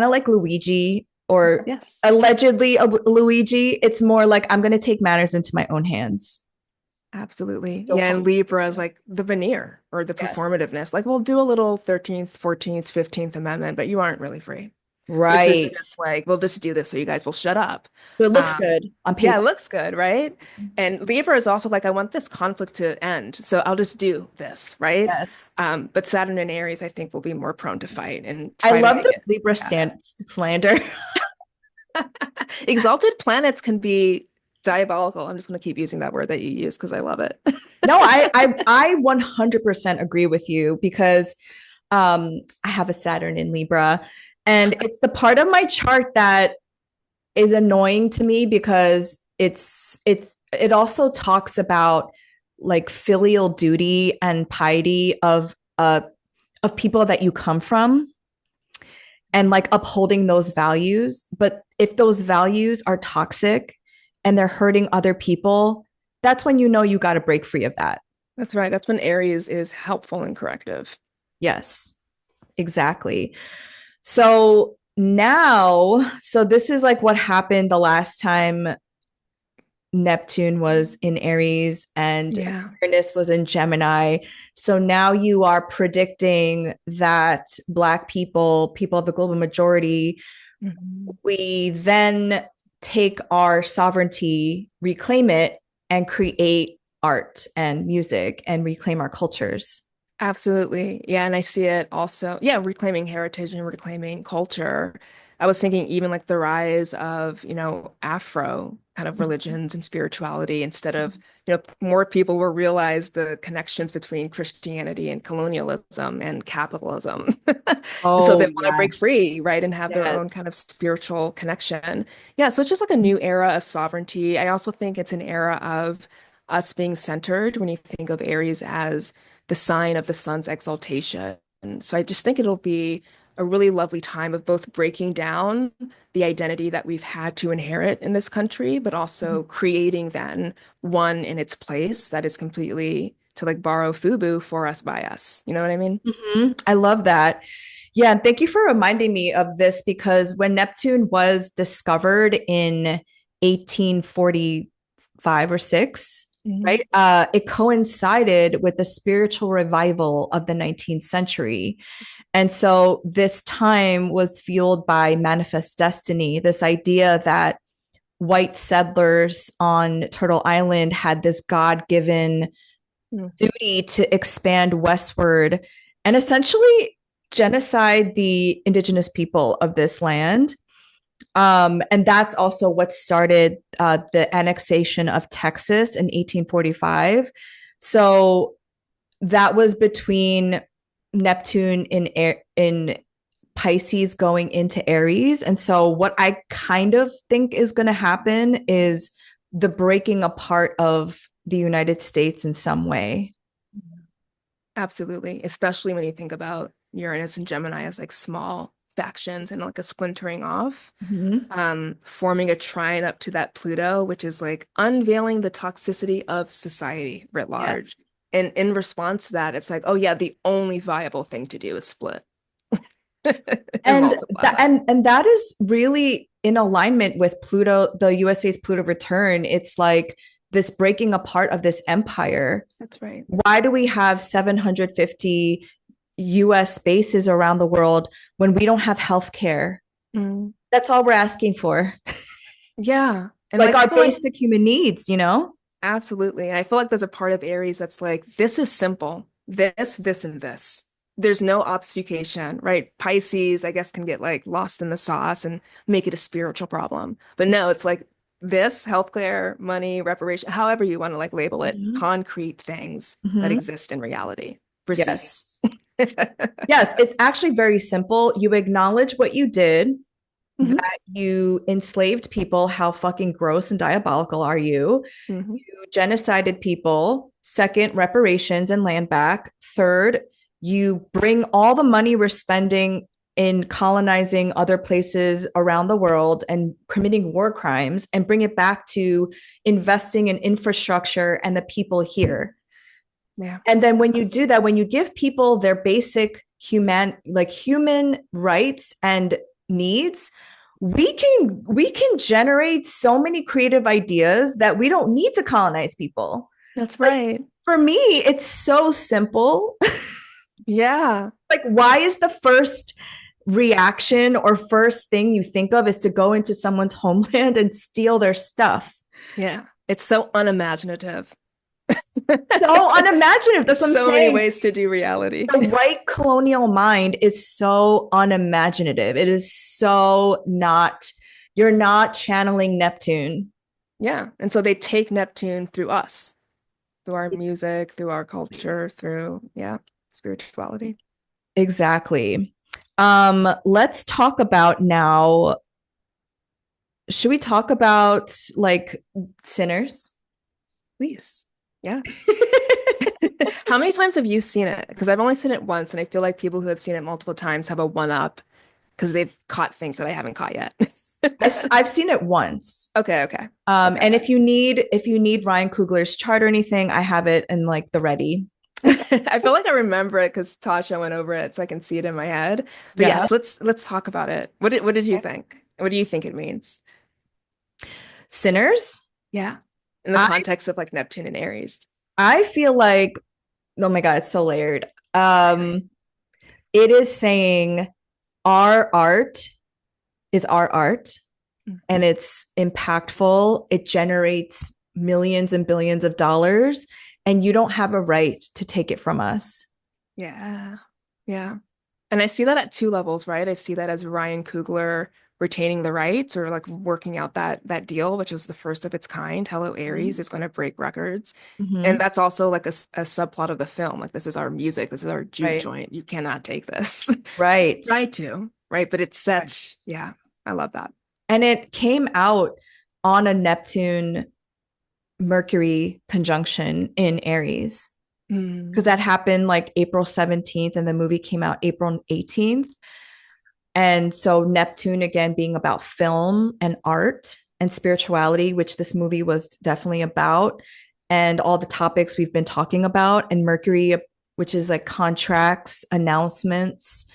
of like Luigi or Yes. allegedly a Luigi. It's more like I'm going to take matters into my own hands. Absolutely. So Yeah, and Libra is opposed. like the veneer or the Yes. performativeness. Like we'll do a little 13th, 14th, 15th Amendment, but you aren't really free. This is Right. just like, we'll just do this so you guys will shut up. So it looks Um, good on yeah, it paper. looks good, right? And Libra is also like, I want this conflict to end, so I'll just do this, right? Yes. But Saturn and Aries, I think, will be more prone to fight and I try to love make this it. Libra Yeah. slander. Exalted planets can be diabolical. I'm just going to keep using that word that you use because I love it. No, I 100% agree with you because I have a Saturn in Libra, and it's the part of my chart that is annoying to me because it also talks about like filial duty and piety of people that you come from and like upholding those values. But if those values are toxic and they're hurting other people, that's when you know you got to break free of that. That's right. That's when Aries is helpful and corrective. Yes, exactly. So now, so this is like what happened the last time Neptune was in Aries and Yeah. Uranus was in Gemini. So now you are predicting that Black people, people of the global majority, Mhm. we then take our sovereignty, reclaim it, and create art and music and reclaim our cultures. Absolutely. Yeah. And I see it also, yeah, reclaiming heritage and reclaiming culture. I was thinking even like the rise of, Afro kind of religions and spirituality instead of, more people will realize the connections between Christianity and colonialism and capitalism. And so they Oh, want to break yes. free, right? And have their Yes. own kind of spiritual connection. Yeah. So it's just like a new era of sovereignty. I also think it's an era of us being centered when you think of Aries as the sign of the sun's exaltation. And so I just think it'll be a really lovely time of both breaking down the identity that we've had to inherit in this country, but also creating then one in its place that is completely to like borrow FUBU for us by us. You know what I mean? I love that. Yeah, and thank you for reminding me of this because when Neptune was discovered in 1845 or 6, Mhm. right? It coincided with the spiritual revival of the 19th century. And so this time was fueled by manifest destiny, this idea that white settlers on Turtle Island had this God-given duty to expand westward and essentially genocide the indigenous people of this land. And that's also what started the annexation of Texas in 1845. So that was between Neptune in Pisces going into Aries. And so what I kind of think is going to happen is the breaking apart of the United States in some way. Absolutely. Especially when you think about Uranus and Gemini as like small factions and like a splintering off. Mm-hmm. Forming a trine up to that Pluto, which is like unveiling the toxicity of society writ Yes. large. And in response to that, it's like, oh yeah, the only viable thing to do is split and And multiply. that is really in alignment with Pluto, the USA's Pluto return. It's like this breaking apart of this empire. That's right. Why do we have 750 US bases around the world when we don't have healthcare? Mm. That's all we're asking for. Yeah. And Like like I our feel like basic human needs, you know? absolutely. And I feel like there's a part of Aries that's like, this is simple. This, and this. There's no obfuscation, right? Pisces, I guess, can get like lost in the sauce and make it a spiritual problem. But no, it's like this, healthcare, money, reparation, however you want to like label it, Mhm. concrete things that Mhm. exist in reality versus. Yes. Yes, it's actually very simple. You acknowledge what you did, Mhm, that you enslaved people. How fucking gross and diabolical are you? mhm. You genocided people. Second, reparations and land back. Third, you bring all the money we're spending in colonizing other places around the world and committing war crimes and bring it back to investing in infrastructure and the people here. Yeah. And then when you Yes. do that, when you give people their basic human rights and needs, we can generate so many creative ideas that we don't need to colonize people. That's Like right. for me, it's so simple. Yeah. Like why is the first reaction or first thing you think of is to go into someone's homeland and steal their stuff? Yeah. It's so unimaginative. So unimaginative. That's There's what I'm so many saying. ways to do reality. The white colonial mind is so unimaginative. It is so not You're not channeling Neptune. Yeah. And so they take Neptune through us, through our music, through our culture, through, yeah, spirituality. Exactly. Let's talk about now. Should we talk about like sinners? Please. Yes. How many times have you seen it? Because I've only seen it once, and I feel like people who have seen it multiple times have a one up because they've caught things that I haven't caught yet. I've seen it once. Okay, okay, okay. And if you need Ryan Coogler's chart or anything, I have it in like the ready. I feel like I remember it because Tasha went over it, so I can see it in my head. But Yeah. yes, let's talk about it. What did you think? What do you think it means? Sinners. Yeah, in the I context of like Neptune and Aries. I feel like, oh my God, it's so layered. It is saying our art is our art and it's impactful. It generates millions and billions of dollars, and you don't have a right to take it from us. Yeah. Yeah. And I see that at two levels, right? I see that as Ryan Coogler retaining the rights or like working out that deal, which was the first of its kind. Hello, Aries is going to break records. And Mm-hmm. that's also like a subplot of the film. Like this is our music, this is our juke Right. joint. You cannot take this. Right. Try to, right? But it's such, yeah, I love that. And it came out on a Neptune Mercury conjunction in Aries because Mm, that happened like April 17th and the movie came out April 18th. And so Neptune again being about film and art and spirituality, which this movie was definitely about, and all the topics we've been talking about, and Mercury, which is like contracts, announcements,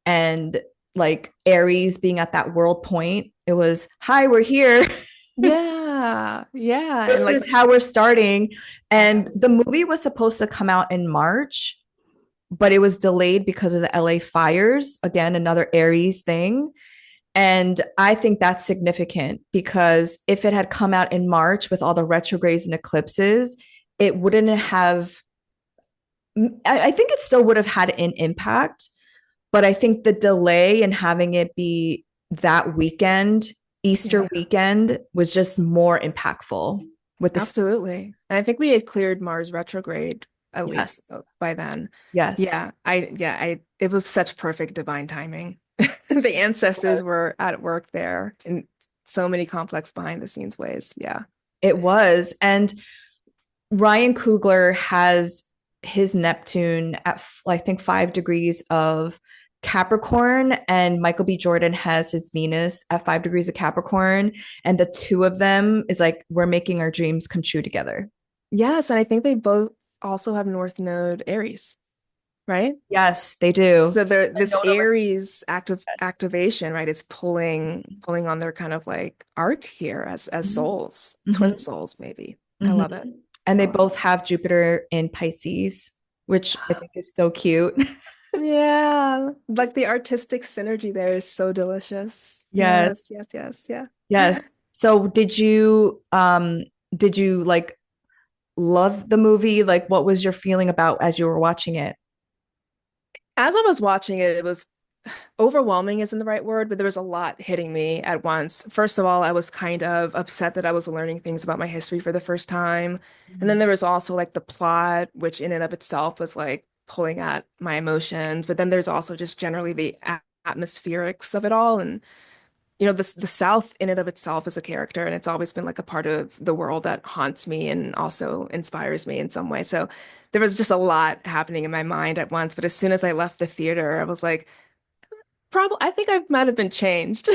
and like Aries being at that world point. It was, hi, we're here. yeah, yeah. And This like, is how we're starting. And yes. the movie was supposed to come out in March, but it was delayed because of the LA fires. Again, another Aries thing. And I think that's significant because if it had come out in March with all the retrogrades and eclipses, it wouldn't have, I think it still would have had an impact. But I think the delay in having it be that weekend, Easter Yeah. weekend, was just more impactful with this. Absolutely. And I think we had cleared Mars retrograde at least Yes. by then. Yes. Yeah, it was such perfect divine timing. The ancestors Yes. were at work there in so many complex behind the scenes ways. Yeah. It was. And Ryan Coogler has his Neptune at, I think, 5 degrees of Capricorn, and Michael B. Jordan has his Venus at 5 degrees of Capricorn. And the two of them is like, we're making our dreams come true together. Yes, and I think they both also have North Node Aries, right? Yes, they do. So there A this nodal Aries retrograde. activation, right, is pulling on their kind of like arc here as souls, twin Mm-hmm. souls, maybe. I love it. Mm-hmm. And I they love it. both have Jupiter in Pisces, which I think is so cute. Yeah, like the artistic synergy there is so delicious. Yes, Yes. yes, yes, yeah. Yes. So did you like love the movie? Like what was your feeling about as you were watching it? As I was watching it, it was overwhelming isn't the right word, but there was a lot hitting me at once. First of all, I was kind of upset that I was learning things about my history for the first time. And then there was also like the plot, which in and of itself was like pulling at my emotions. But then there's also just generally the atmospherics of it all. And the South in and of itself is a character, and it's always been like a part of the world that haunts me and also inspires me in some way. So there was just a lot happening in my mind at once. But as soon as I left the theater, I was like, probably, I think I might have been changed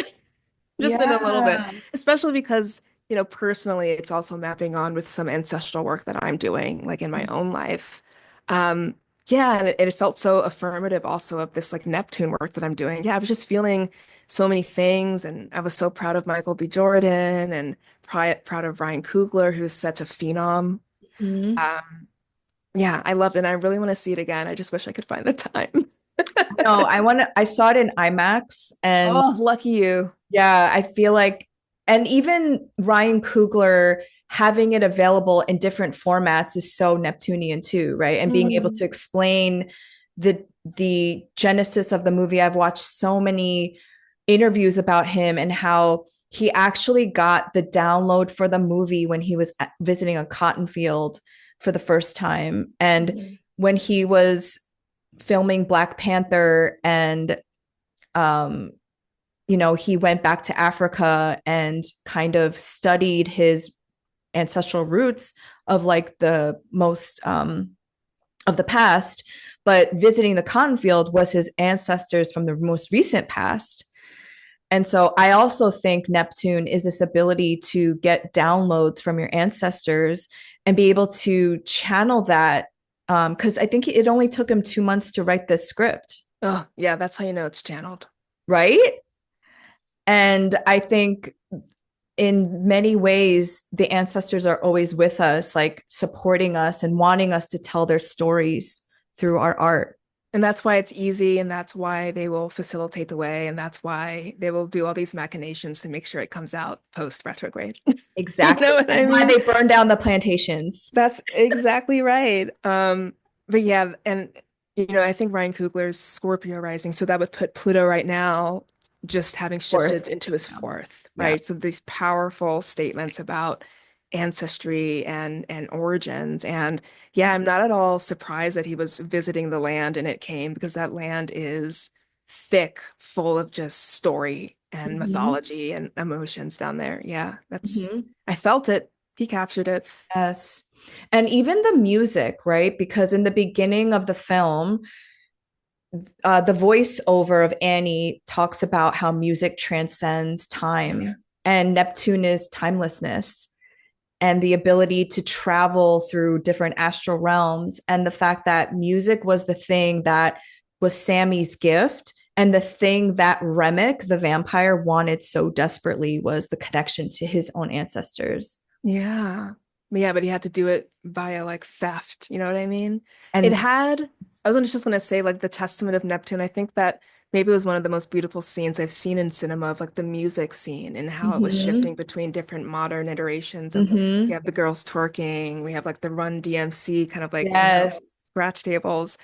just in a little bit, Yeah. especially because, personally, it's also mapping on with some ancestral work that I'm doing, like in my own life. Um, yeah, and it felt so affirmative also of this like Neptune work that I'm doing. Yeah, I was just feeling so many things, and I was so proud of Michael B. Jordan and proud of Ryan Coogler, who's such a phenom. Mhm. Um, yeah, I loved it, and I really want to see it again. I just wish I could find the time. No, I saw it in IMAX, and Oh, lucky you. yeah, I feel like, and even Ryan Coogler having it available in different formats is so Neptunian too, right? And being able to Mm. explain the genesis of the movie. I've watched so many interviews about him and how he actually got the download for the movie when he was visiting a cotton field for the first time. And when he was filming Black Panther and um, he went back to Africa and kind of studied his ancestral roots of like the most of the past, but visiting the cotton field was his ancestors from the most recent past. And so I also think Neptune is this ability to get downloads from your ancestors and be able to channel that. Because I think it only took him 2 months to write this script, Oh, yeah, that's how you know it's channeled. right? And I think in many ways, the ancestors are always with us, like supporting us and wanting us to tell their stories through our art. And that's why it's easy, and that's why they will facilitate the way, and that's why they will do all these machinations to make sure it comes out post retrograde. You Exactly. know what I And why mean? they burned down the plantations. That's exactly right. But yeah, and I think Ryan Coogler's Scorpio rising, so that would put Pluto right now just having shifted Fourth. into his Yeah. fourth, Yeah. right? So these powerful statements about ancestry and origins. And yeah, I'm not at all surprised that he was visiting the land and it came because that land is thick, full of just story and Mhm. mythology and emotions down there. Yeah, Mhm. I felt it. He captured it. Yes. And even the music, right? Because in the beginning of the film, the voiceover of Annie talks about how music transcends time, and Neptune is timelessness and the ability to travel through different astral realms. And the fact that music was the thing that was Sammy's gift. And the thing that Remick, the vampire, wanted so desperately was the connection to his own ancestors. Yeah. Yeah, but he had to do it via like theft. You know what I mean? It And had, I was just gonna say, like the Testament of Neptune. I think that maybe it was one of the most beautiful scenes I've seen in cinema of like the music scene and how it was shifting mm-hmm, between different modern iterations of we mm-hmm, have the girls twerking, we have like the Run DMC kind of like, yes. scratch tables.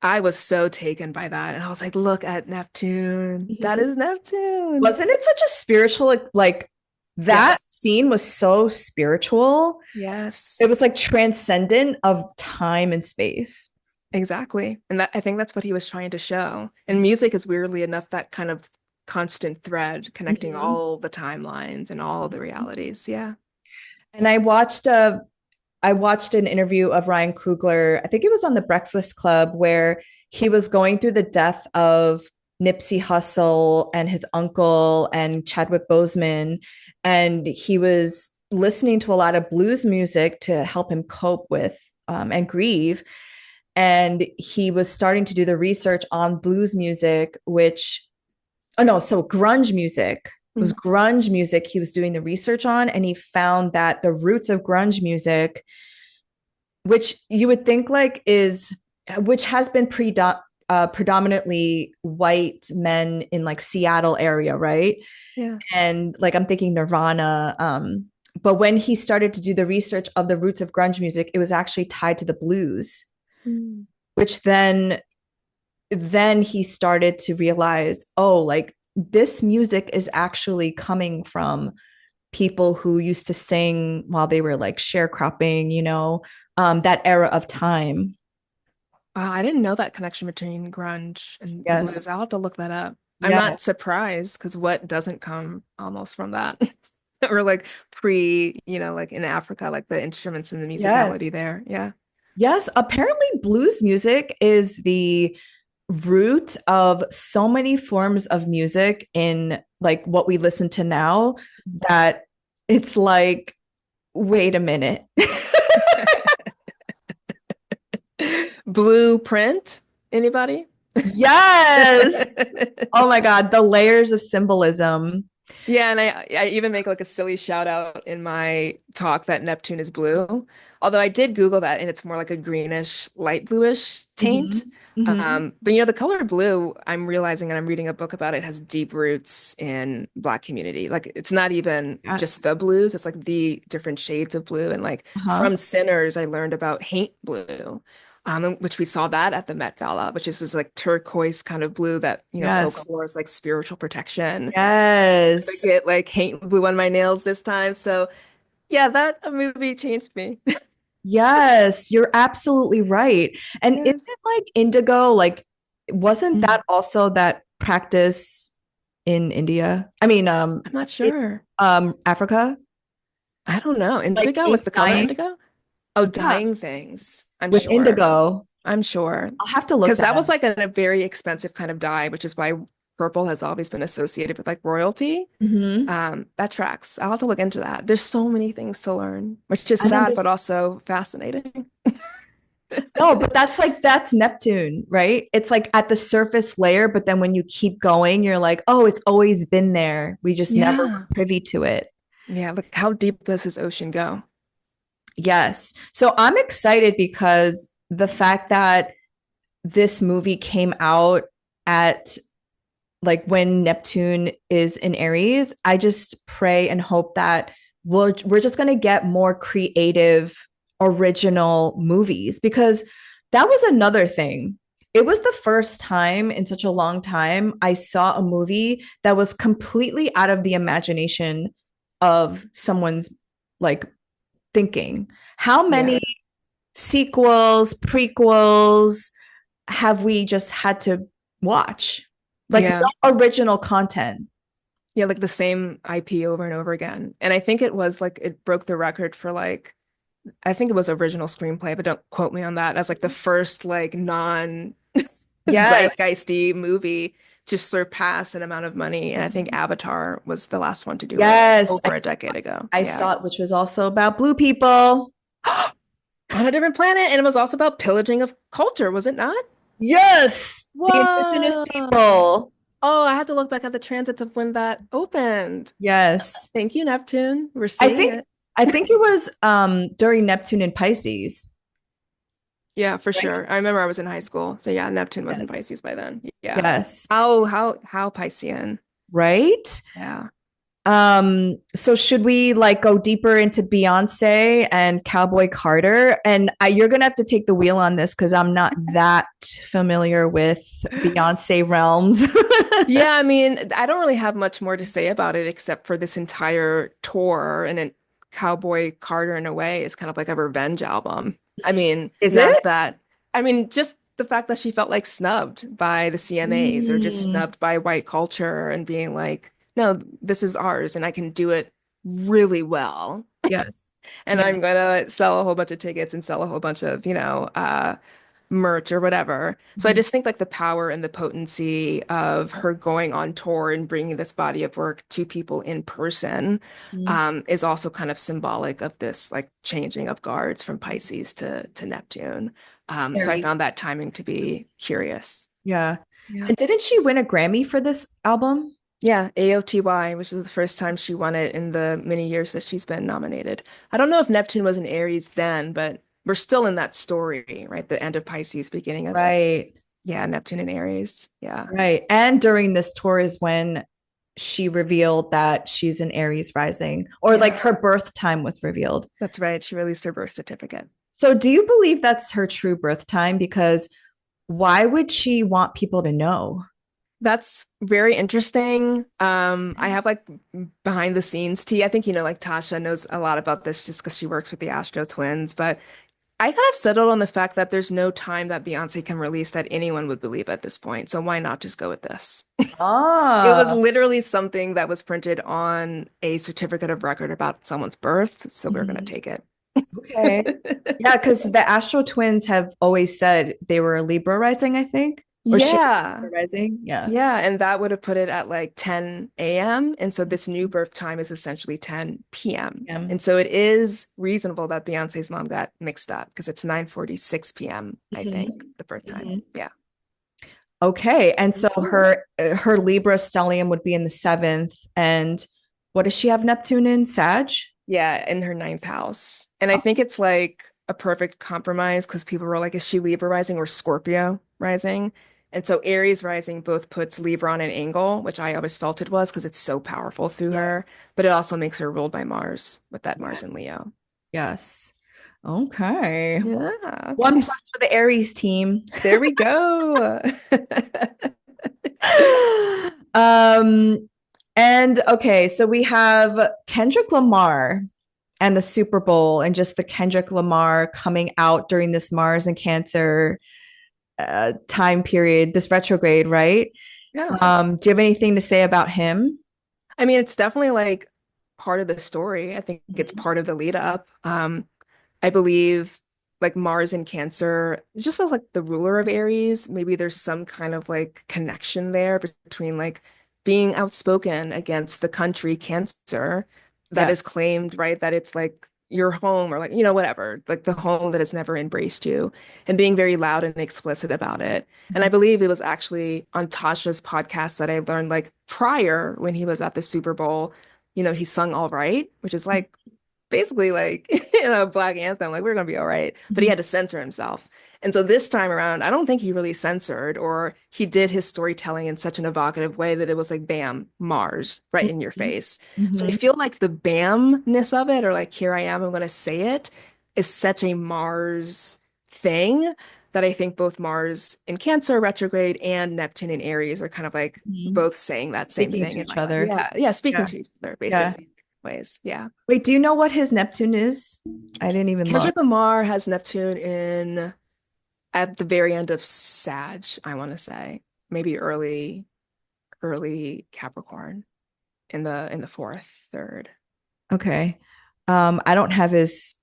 I was so taken by that. And I was like, look at Neptune. That Mhm. is Neptune. Wasn't it such a spiritual, like that Yes. scene was so spiritual. It was Yes. like transcendent of time and space. Exactly. And that I think that's what he was trying to show. And music is weirdly enough that kind of constant thread connecting Mhm. all the timelines and all the realities. Yeah. And I watched an interview of Ryan Coogler. I think it was on the Breakfast Club where he was going through the death of Nipsey Hussle and his uncle and Chadwick Boseman, and he was listening to a lot of blues music to help him cope with and grieve. And he was starting to do the research on blues music, which oh no, so grunge music. It was Mm. grunge music he was doing the research on, and he found that the roots of grunge music, which you would think like is, which has been predominantly white men in like Seattle area, right? Yeah. And like I'm thinking Nirvana. But when he started to do the research of the roots of grunge music, it was actually tied to the blues, Mm. which then he started to realize, oh, like this music is actually coming from people who used to sing while they were like sharecropping, that era of time. Wow, I didn't know that connection between grunge and the blues. Yes. I'll have to look that up. I'm Yeah. not surprised because what doesn't come almost from that? Or like like in Africa, like the instruments and the musicality Yes. there. Yeah. Yes. Apparently, blues music is the root of so many forms of music in like what we listen to now that it's like, wait a minute. Blueprint? Anybody? Yes. Oh my God. The layers of symbolism. Yeah, and I even make like a silly shout out in my talk that Neptune is blue. Although I did Google that and it's more like a greenish, light bluish Hmm. taint. Hmm. But the color blue, I'm realizing and I'm reading a book about it, has deep roots in Black community. Like it's not even just Yes. the blues, it's like the different shades of blue. And like Uh-huh. from Sinners, I learned about haint blue. which we saw that at the Met Gala, which is this like turquoise kind of blue that, Yes. folklore is like spiritual protection. I Yes. get like paint blue on my nails this time. So yeah, that movie changed me. Yes, you're absolutely right. And isn't Yes. like indigo, like, wasn't Mm, that also that practice in India? I mean, I'm not in, sure. Africa, I don't know. like Indigo, ink like the color dyeing. indigo? Oh, Yeah, dyeing things. I'm with sure. indigo. I'm sure. I'll have to look Because that that was up. like a very expensive kind of dye, which is why purple has always been associated with like royalty. Hmm. That tracks. I'll have to look into that. There's so many things to learn, which is And then sad, but there's also fascinating. no, but that's Neptune, right? It's like at the surface layer, but then when you keep going, you're like, oh, it's always been there. We just never were Yeah. privy to it. Yeah. Look, how deep does this ocean go? Yes. So I'm excited because the fact that this movie came out at like when Neptune is in Aries, I just pray and hope that we're just going to get more creative, original movies because that was another thing. It was the first time in such a long time I saw a movie that was completely out of the imagination of someone's like thinking. How many Yeah. sequels, prequels have we just had to watch? Like Yeah. no original content. Yeah. Like the same IP over and over again. And I think it was like it broke the record for like, I think it was original screenplay, but don't quote me on that, as like the first like non Yes. zeitgeisty movie to surpass an amount of money. And I think Avatar was the last one to do it Yes. over a decade ago. I Yeah. saw it, which was also about blue people. On a different planet. And it was also about pillaging of culture, was it not? Yes. The indigenous Whoa. people. Oh, I have to look back at the transits of when that opened. Yes. Thank you, Neptune. We're I seeing think it. I think it was during Neptune and Pisces. Yeah, for Right? sure. I remember I was in high school. So yeah, Neptune was in Yes. Pisces by then. Yeah. Yes. How Piscean. Right? Yeah. So should we like go deeper into Beyonce and Cowboy Carter? And you're gonna have to take the wheel on this because I'm not that familiar with Beyonce realms. Yeah, I mean, I don't really have much more to say about it except for this entire tour and then Cowboy Carter in a way is kind of like a revenge album. I mean, Is not it? that, I mean, just the fact that she felt like snubbed by the CMAs or just Mm, snubbed by white culture and being like, no, this is ours and I can do it really well. yes. And Yeah. I'm gonna sell a whole bunch of tickets and sell a whole bunch of, merch or whatever. So I Mhm. just think like the power and the potency of her going on tour and bringing this body of work to people in person, Mhm. is also kind of symbolic of this like changing of guards from Pisces to Neptune. So I Very. found that timing to be curious. Yeah. Yeah. And didn't she win a Grammy for this album? Yeah, AOTY, which is the first time she won it in the many years that she's been nominated. I don't know if Neptune was an Aries then, but we're still in that story, right? The end of Pisces, beginning of, Right. yeah, Neptune and Aries. Yeah, Right. And during this tour is when she revealed that she's an Aries rising, or like yeah, her birth time was revealed. that's right. She released her birth certificate. So, do you believe that's her true birth time? Because why would she want people to know? That's very interesting. I have like behind the scenes tea. I think, like Tasha knows a lot about this just because she works with the Astro Twins, but I kind of settled on the fact that there's no time that Beyonce can release that anyone would believe at this point. So why not just go with this? It was Ah, literally something that was printed on a certificate of record about someone's birth. So we're going to mhm. take it. Okay. Yeah, because the Astro Twins have always said they were a Libra rising, I think, or she was a Yeah. Libra rising. Yeah. Yeah. And that would have put it at like 10 a.m. And so this new birth time is essentially 10 p.m. Yeah. And so it is reasonable that Beyonce's mom got mixed up because it's 9:46 p.m., I think, Mhm. the birth time. Mhm. Yeah. Okay. And so Mhm. her Libra stellium would be in the seventh. And what does she have Neptune in? Sag? Yeah, in her ninth house. And I think it's like a perfect compromise because people were like, is she Libra rising or Scorpio rising? And so Aries rising both puts Libra on an angle, which I always felt it was because it's so powerful through Yes. her, but it also makes her ruled by Mars with that Mars in Yes. Leo. Yes. Okay. Yeah. One plus for the Aries team. There we go. Um, and okay, so we have Kendrick Lamar and the Superbowl and just the Kendrick Lamar coming out during this Mars and Cancer time period, this retrograde, right? Yeah. Do you have anything to say about him? I mean, it's definitely like part of the story. I think it's Mhm. part of the lead up. I believe like Mars in Cancer, just as like the ruler of Aries, maybe there's some kind of like connection there between like being outspoken against the country Cancer that Yeah. is claimed, right? That it's like your home or like, whatever, like the home that has never embraced you and being very loud and explicit about it. And I believe it was actually on Tasha's podcast that I learned like prior when he was at the Super Bowl, he sung All Right, which is like basically like Black anthem, like we're gonna be all right. But he Mhm. had to censor himself. And so this time around, I don't think he really censored or he did his storytelling in such an evocative way that it was like bam, Mars right in your Mhm. face. So I Mhm. feel like the bamness of it, or like here I am, I'm gonna say it, is such a Mars thing that I think both Mars in Cancer retrograde and Neptune in Aries are kind of like Mhm. both saying that same Speaking thing to in each my life. other. Yeah, yeah, speaking Yeah. to each other Yeah. basically in different ways. Yeah. Wait, do you know what his Neptune is? I didn't even look. Kendrick Lamar has Neptune in at the very end of Sag, I want to say. Maybe early Capricorn in the fourth, third. Okay. I don't have his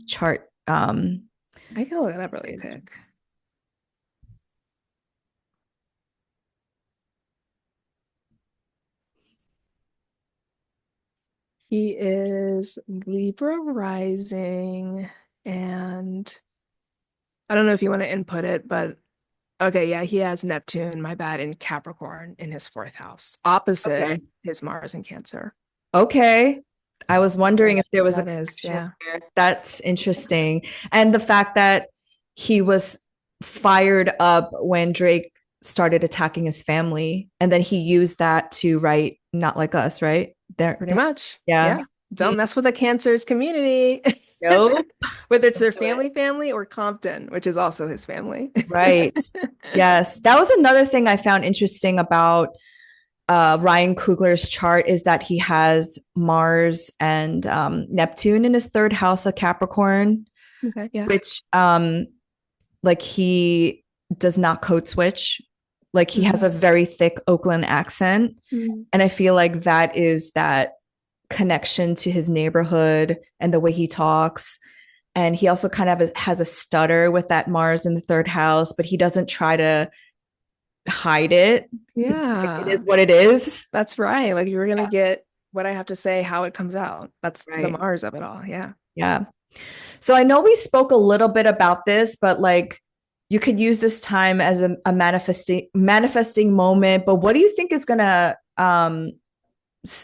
chart. I can look it up really quick. He is Libra rising, and I don't know if you want to input it, but okay, yeah, he has Neptune, my bad, in Capricorn in his fourth house, opposite Okay. his Mars in Cancer. Okay. I was Yeah, wondering if there was a that is, connection yeah. there. That's interesting. And the fact that he was fired up when Drake started attacking his family, and then he used that to write Not Like Us, right? Pretty much. Yeah. Yeah. He's Don't mess with a Cancer's community. dope. Whether it's their Do it. family or Compton, which is also his family. Right. Yes. That was another thing I found interesting about Ryan Coogler's chart is that he has Mars and Neptune in his third house of Capricorn, Okay, yeah. which like he does not code switch. Like he has Mhm. a very thick Oakland accent. Mhm. And I feel like that is that connection to his neighborhood and the way he talks. And he also kind of has a stutter with that Mars in the third house, but he doesn't try to hide it. Like, it is Yeah, what it is. that's right. Like you're gonna Yeah. get what I have to say, how it comes out. That's the Right. Mars of it all. Yeah. Yeah. So I know we spoke a little bit about this, but like you could use this time as a manifesting moment. But what do you think is gonna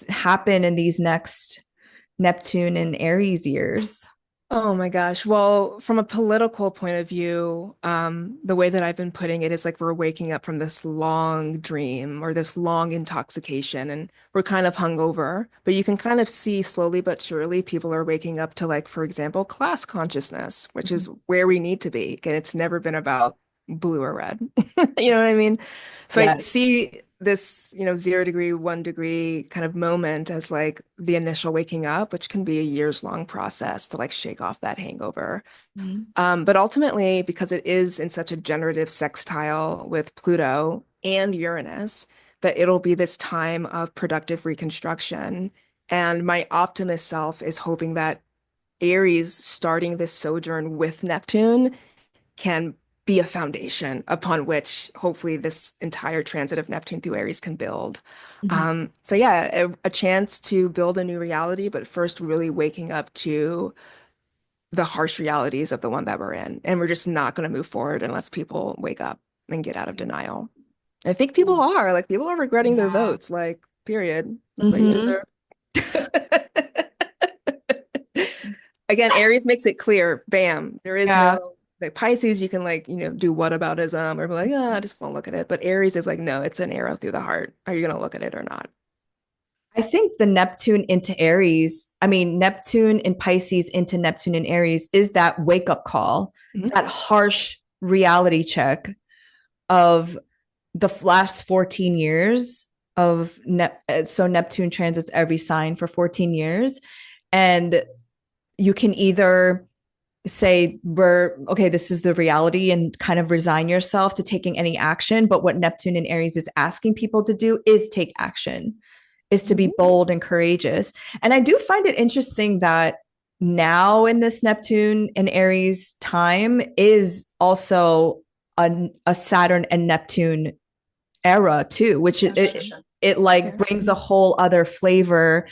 happen in these next Neptune and Aries years? Oh my gosh. Well, from a political point of view, the way that I've been putting it is like we're waking up from this long dream or this long intoxication, and we're kind of hungover. But you can kind of see slowly but surely people are waking up to, like, for example, class consciousness, which is where we need to be. And it's never been about blue or red. You know what I mean? So I Yeah. see this, 0 degree, 1 degree kind of moment as like the initial waking up, which can be a years long process to like shake off that hangover. Mhm. But ultimately, because it is in such a generative sextile with Pluto and Uranus, that it'll be this time of productive reconstruction. And my optimist self is hoping that Aries starting this sojourn with Neptune can be a foundation upon which hopefully this entire transit of Neptune through Aries can build. Mhm. So yeah, a chance to build a new reality, but first really waking up to the harsh realities of the one that we're in. And we're just not going to move forward unless people wake up and get out of denial. I think people are like people are regretting their Yeah. votes, like, period. That's what you Mhm. deserve. Again, Aries makes it clear, bam, there is Yeah. no like Pisces, you can like, do whataboutism or be like, oh, I just won't look at it. But Aries is like, no, it's an arrow through the heart. Are you gonna look at it or not? I think the Neptune into Aries, I mean, Neptune in Pisces into Neptune in Aries is that wake up call, Mhm. that harsh reality check of the last 14 years of so Neptune transits every sign for 14 years. And you can either say, we're okay, this is the reality, and kind of resign yourself to taking any action. But what Neptune in Aries is asking people to do is take action, is to be Mhm. bold and courageous. And I do find it interesting that now in this Neptune and Aries time is also a Saturn and Neptune era too, which it like Yeah. brings a whole other flavor,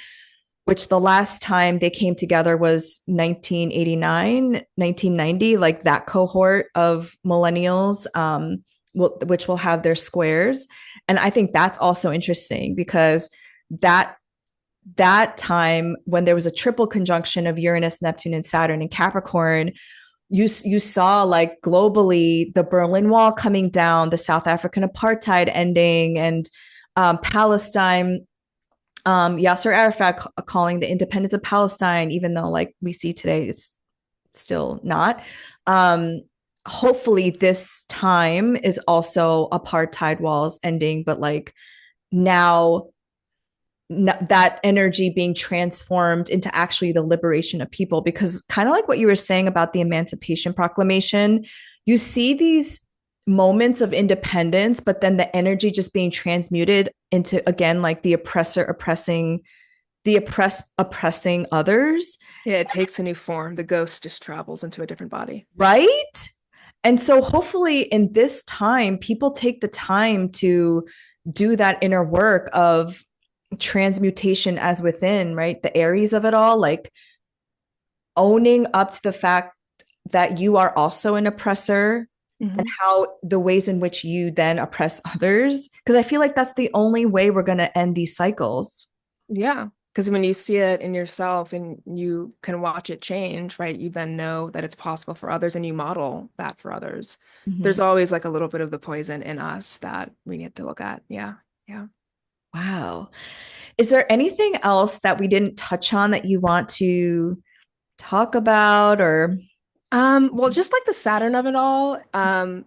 which the last time they came together was 1989, 1990, like that cohort of millennials, which will have their squares. And I think that's also interesting because that that time when there was a triple conjunction of Uranus, Neptune, and Saturn in Capricorn, you saw like globally the Berlin Wall coming down, the South African apartheid ending, and Palestine, Yasser Arafat calling the independence of Palestine, even though like we see today it's still not. Um, Hopefully this time is also apartheid walls ending, but like now that energy being transformed into actually the liberation of people, because kind of like what you were saying about the Emancipation Proclamation, you see these moments of independence, but then the energy just being transmuted into, again, like the oppressor oppressing the oppressing others, Yeah, it takes a new form. The ghost just travels into a different body. right? And so hopefully in this time people take the time to do that inner work of transmutation as within, right? The Aries of it all, like owning up to the fact that you are also an oppressor, and Mhm. how the ways in which you then oppress others. Because I feel like that's the only way we're going to end these cycles. Yeah, because when you see it in yourself and you can watch it change, right, you then know that it's possible for others and you model that for others. Mm-hmm. There's always like a little bit of the poison in us that we need to look at. Yeah. Yeah. Wow. Is there anything else that we didn't touch on that you want to talk about or? Well, just like the Saturn of it all,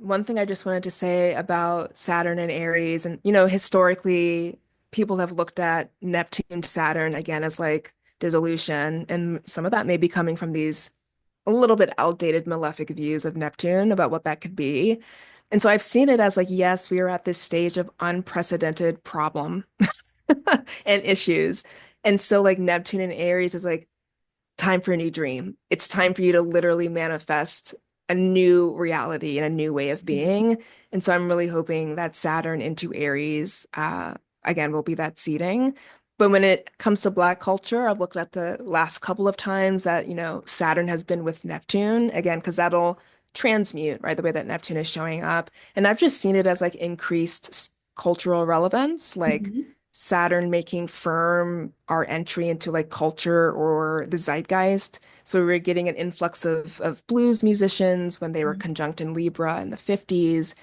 one thing I just wanted to say about Saturn and Aries, and historically, people have looked at Neptune, Saturn again as like dissolution, and some of that may be coming from these a little bit outdated malefic views of Neptune about what that could be. And so I've seen it as like, yes, we are at this stage of unprecedented problem and issues. And so like Neptune and Aries is like time for a new dream. It's time for you to literally manifest a new reality and a new way of being. And so I'm really hoping that Saturn into Aries, again, will be that seeding. But when it comes to Black culture, I've looked at the last couple of times that, Saturn has been with Neptune, again, because that'll transmute, right? The way that Neptune is showing up. And I've just seen it as like increased cultural relevance, like Mhm. Saturn making firm our entry into like culture or the zeitgeist. So we were getting an influx of blues musicians when they were conjunct in Libra in the 50s.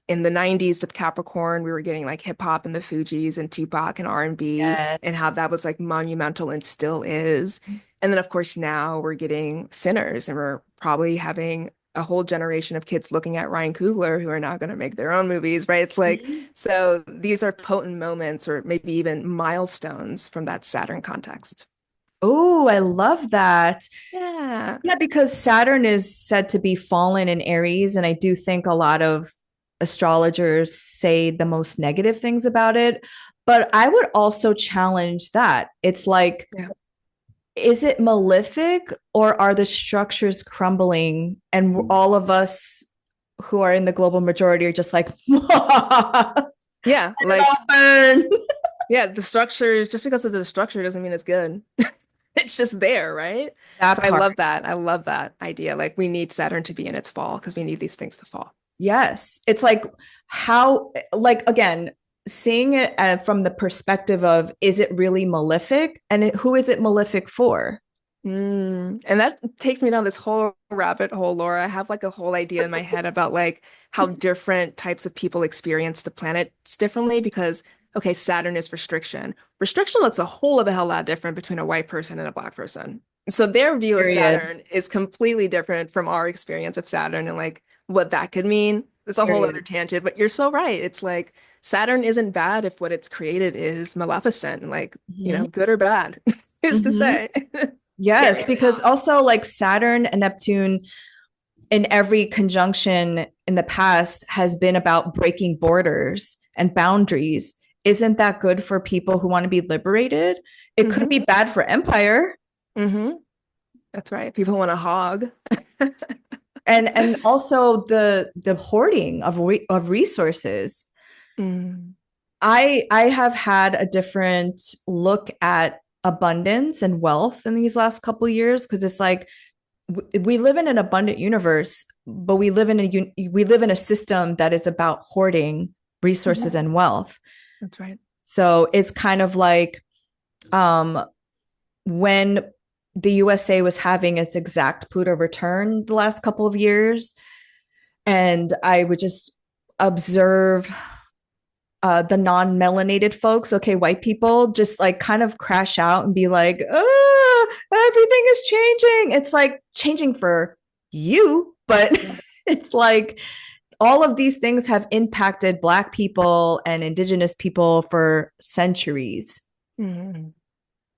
In the 90s with Capricorn, we were getting like hip hop and the Fugees and Tupac and R&B, and Yes. how that was like monumental and still is. And then of course now we're getting sinners, and we're probably having a whole generation of kids looking at Ryan Coogler who are now going to make their own movies, right? It's like, Mhm. so these are potent moments or maybe even milestones from that Saturn context. Oh, I love that. Yeah. Yeah, because Saturn is said to be fallen in Aries, and I do think a lot of astrologers say the most negative things about it. But I would also challenge that. It's like, Yeah. is it malefic, or are the structures crumbling? And all of us who are in the global majority are just like, let Yeah. it all Like, burn. yeah, the structure, just because it's a structure doesn't mean it's good. It's just there, right? So That I part. love that. I love that idea. Like, we need Saturn to be in its fall because we need these things to fall. Yes. It's like how, like, again, seeing it from the perspective of, is it really malefic? And who is it malefic for? And that takes me down this whole rabbit hole, Laura. I have like a whole idea in my head about like how different types of people experience the planets differently because, okay, Saturn is restriction. Restriction looks a whole of a hell lot different between a white person and a black person. So their view of Period. Saturn is completely different from our experience of Saturn and like what that could mean. It's a whole other Period. tangent, but you're so right. It's like Saturn isn't bad if what it's created is maleficent, like, Hmm. good or bad, is to Hmm. say. Yes, Tearing it because down. also like Saturn and Neptune in every conjunction in the past has been about breaking borders and boundaries. Isn't that good for people who want to be liberated? It could Hmm. be bad for empire. Hmm. That's right. People want to hog. And also the hoarding of resources. Mm. I have had a different look at abundance and wealth in these last couple years because it's like we live in an abundant universe, but we live in a system that is about hoarding resources Mhm. and wealth. That's right. So it's kind of like um, when the USA was having its exact Pluto return the last couple of years, and I would just observe the non-melanated folks, okay, white people, just like kind of crash out and be like, oh, everything is changing. It's like changing for you, but Yeah. it's like all of these things have impacted Black people and Indigenous people for centuries. Mhm.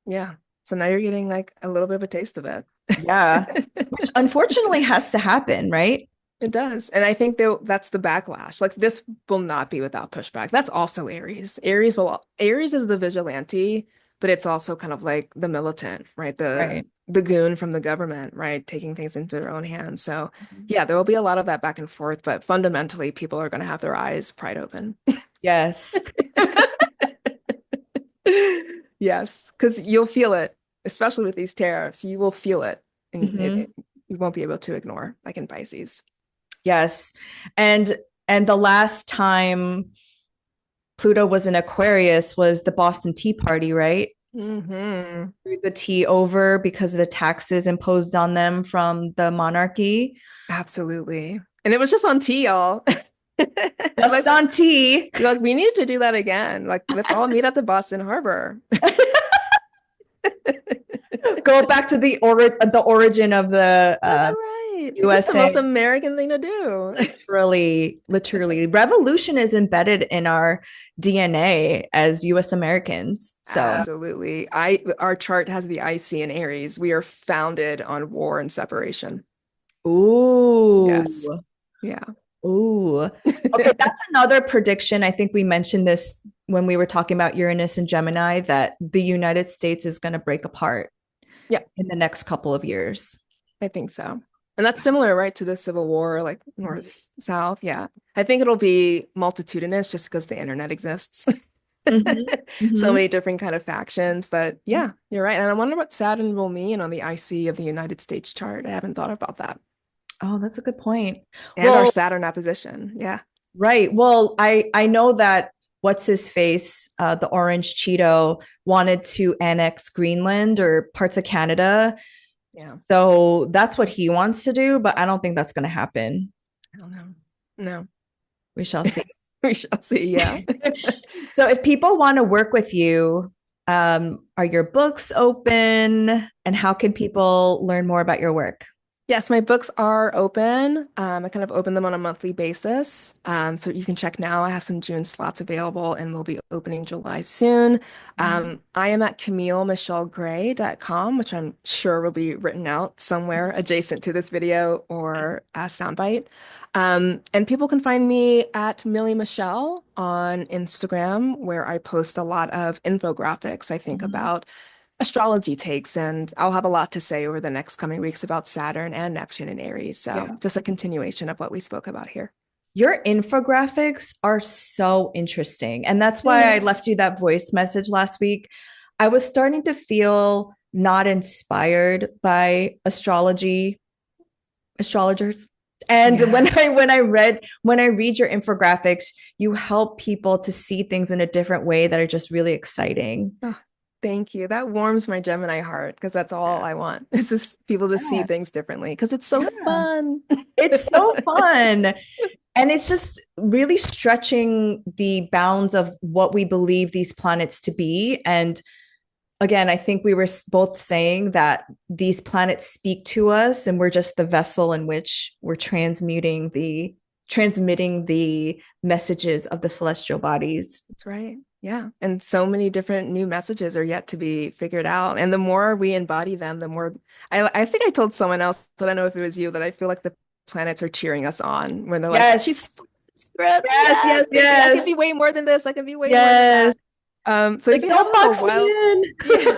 Yeah. So now you're getting like a little bit of a taste of it. Yeah, which unfortunately has to happen, right? It does. And I think that's the backlash. Like this will not be without pushback. That's also Aries. Aries is the vigilante, but it's also kind of like the militant, right? The Right. the goon from the government, right? Taking things into their own hands. So yeah, there will be a lot of that back and forth, but fundamentally people are going to have their eyes pried open. Yes. Yes, because you'll feel it, especially with these tariffs. You will feel it, and Mhm. you won't be able to ignore, like in Pisces. Yes. And the last time Pluto was in Aquarius was the Boston Tea Party, right? Hmm. Threw the tea over because of the taxes imposed on them from the monarchy. Absolutely. And it was just on tea, y'all. Just Like, on tea. like we need to do that again. Like, let's all meet at the Boston Harbor. Go back to the origin of the That's right. It's the most USA. American thing to do. Literally, revolution is embedded in our DNA as US Americans. So, Absolutely. Our chart has the IC in Aries. We are founded on war and separation. ooh, Yes. Yeah. ooh. Okay, that's another prediction. I think we mentioned this when we were talking about Uranus and Gemini that the United States is going to break apart Yeah, in the next couple of years. I think so. And that's similar, right, to the Civil War, like North, South. Yeah. I think it'll be multitudinous just because the internet exists. Mhm, So mhm. many different kind of factions. But yeah, you're right. And I wonder what Saturn will mean on the IC of the United States chart. I haven't thought about that. Oh, that's a good point. And our Well, Saturn opposition. Yeah. right. Well, I know that what's his face, the orange Cheeto, wanted to annex Greenland or parts of Canada. Yeah. So that's what he wants to do, but I don't think that's going to happen. I don't know. No, We shall see. we shall see. Yeah. So if people want to work with you, are your books open? And how can people learn more about your work? Yes, my books are open. I kind of open them on a monthly basis. So you can check now. I have some June slots available and we'll be opening July soon. I am at CamilleMichelleGray.com, which I'm sure will be written out somewhere adjacent to this video or a soundbite. And people can find me at Millie Michelle on Instagram, where I post a lot of infographics, I think, Mhm. about astrology takes, and I'll have a lot to say over the next coming weeks about Saturn and Neptune and Aries. So Yeah. just a continuation of what we spoke about here. Your infographics are so interesting. And that's why I left Thanks. you that voice message last week. I was starting to feel not inspired by astrologers. And Yeah. when I read your infographics, you help people to see things in a different way that are just really exciting. Oh, thank you. That warms my Gemini heart because that's all I want. It's just people to see Yeah. things differently because it's so Yeah. fun. It's so fun. And it's just really stretching the bounds of what we believe these planets to be. And again, I think we were both saying that these planets speak to us, and we're just the vessel in which we're transmitting the messages of the celestial bodies. That's right. Yeah. And so many different new messages are yet to be figured out. And the more we embody them, the more I think I told someone else, I don't know if it was you, that I feel like the planets are cheering us on when they're like, she's Yes. flipping the script. Yes, Yes, yes, baby, I can be yes. way more than this. I can be way more than Yes. that. So if Like, you have don't like a box me wild, in. yeah,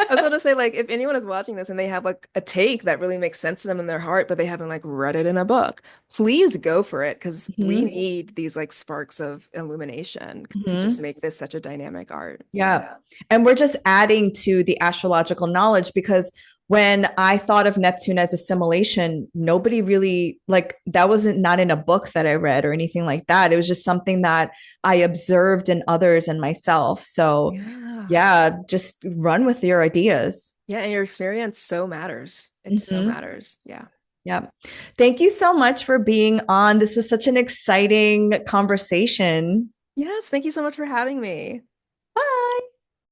I was going to say, like, if anyone is watching this and they have like a take that really makes sense to them in their heart, but they haven't like read it in a book, please go for it, because we Mhm. need these like sparks of illumination to just Mhm. make this such a dynamic art. Yeah. And we're just adding to the astrological knowledge because when I thought of Neptune as assimilation, nobody really like that wasn't not in a book that I read or anything like that. It was just something that I observed in others and myself. So, Yeah. yeah, just run with your ideas. Yeah, and your experience so matters. It so Mhm. matters. Yeah. Yeah. Thank you so much for being on. This was such an exciting conversation. Yes, thank you so much for having me.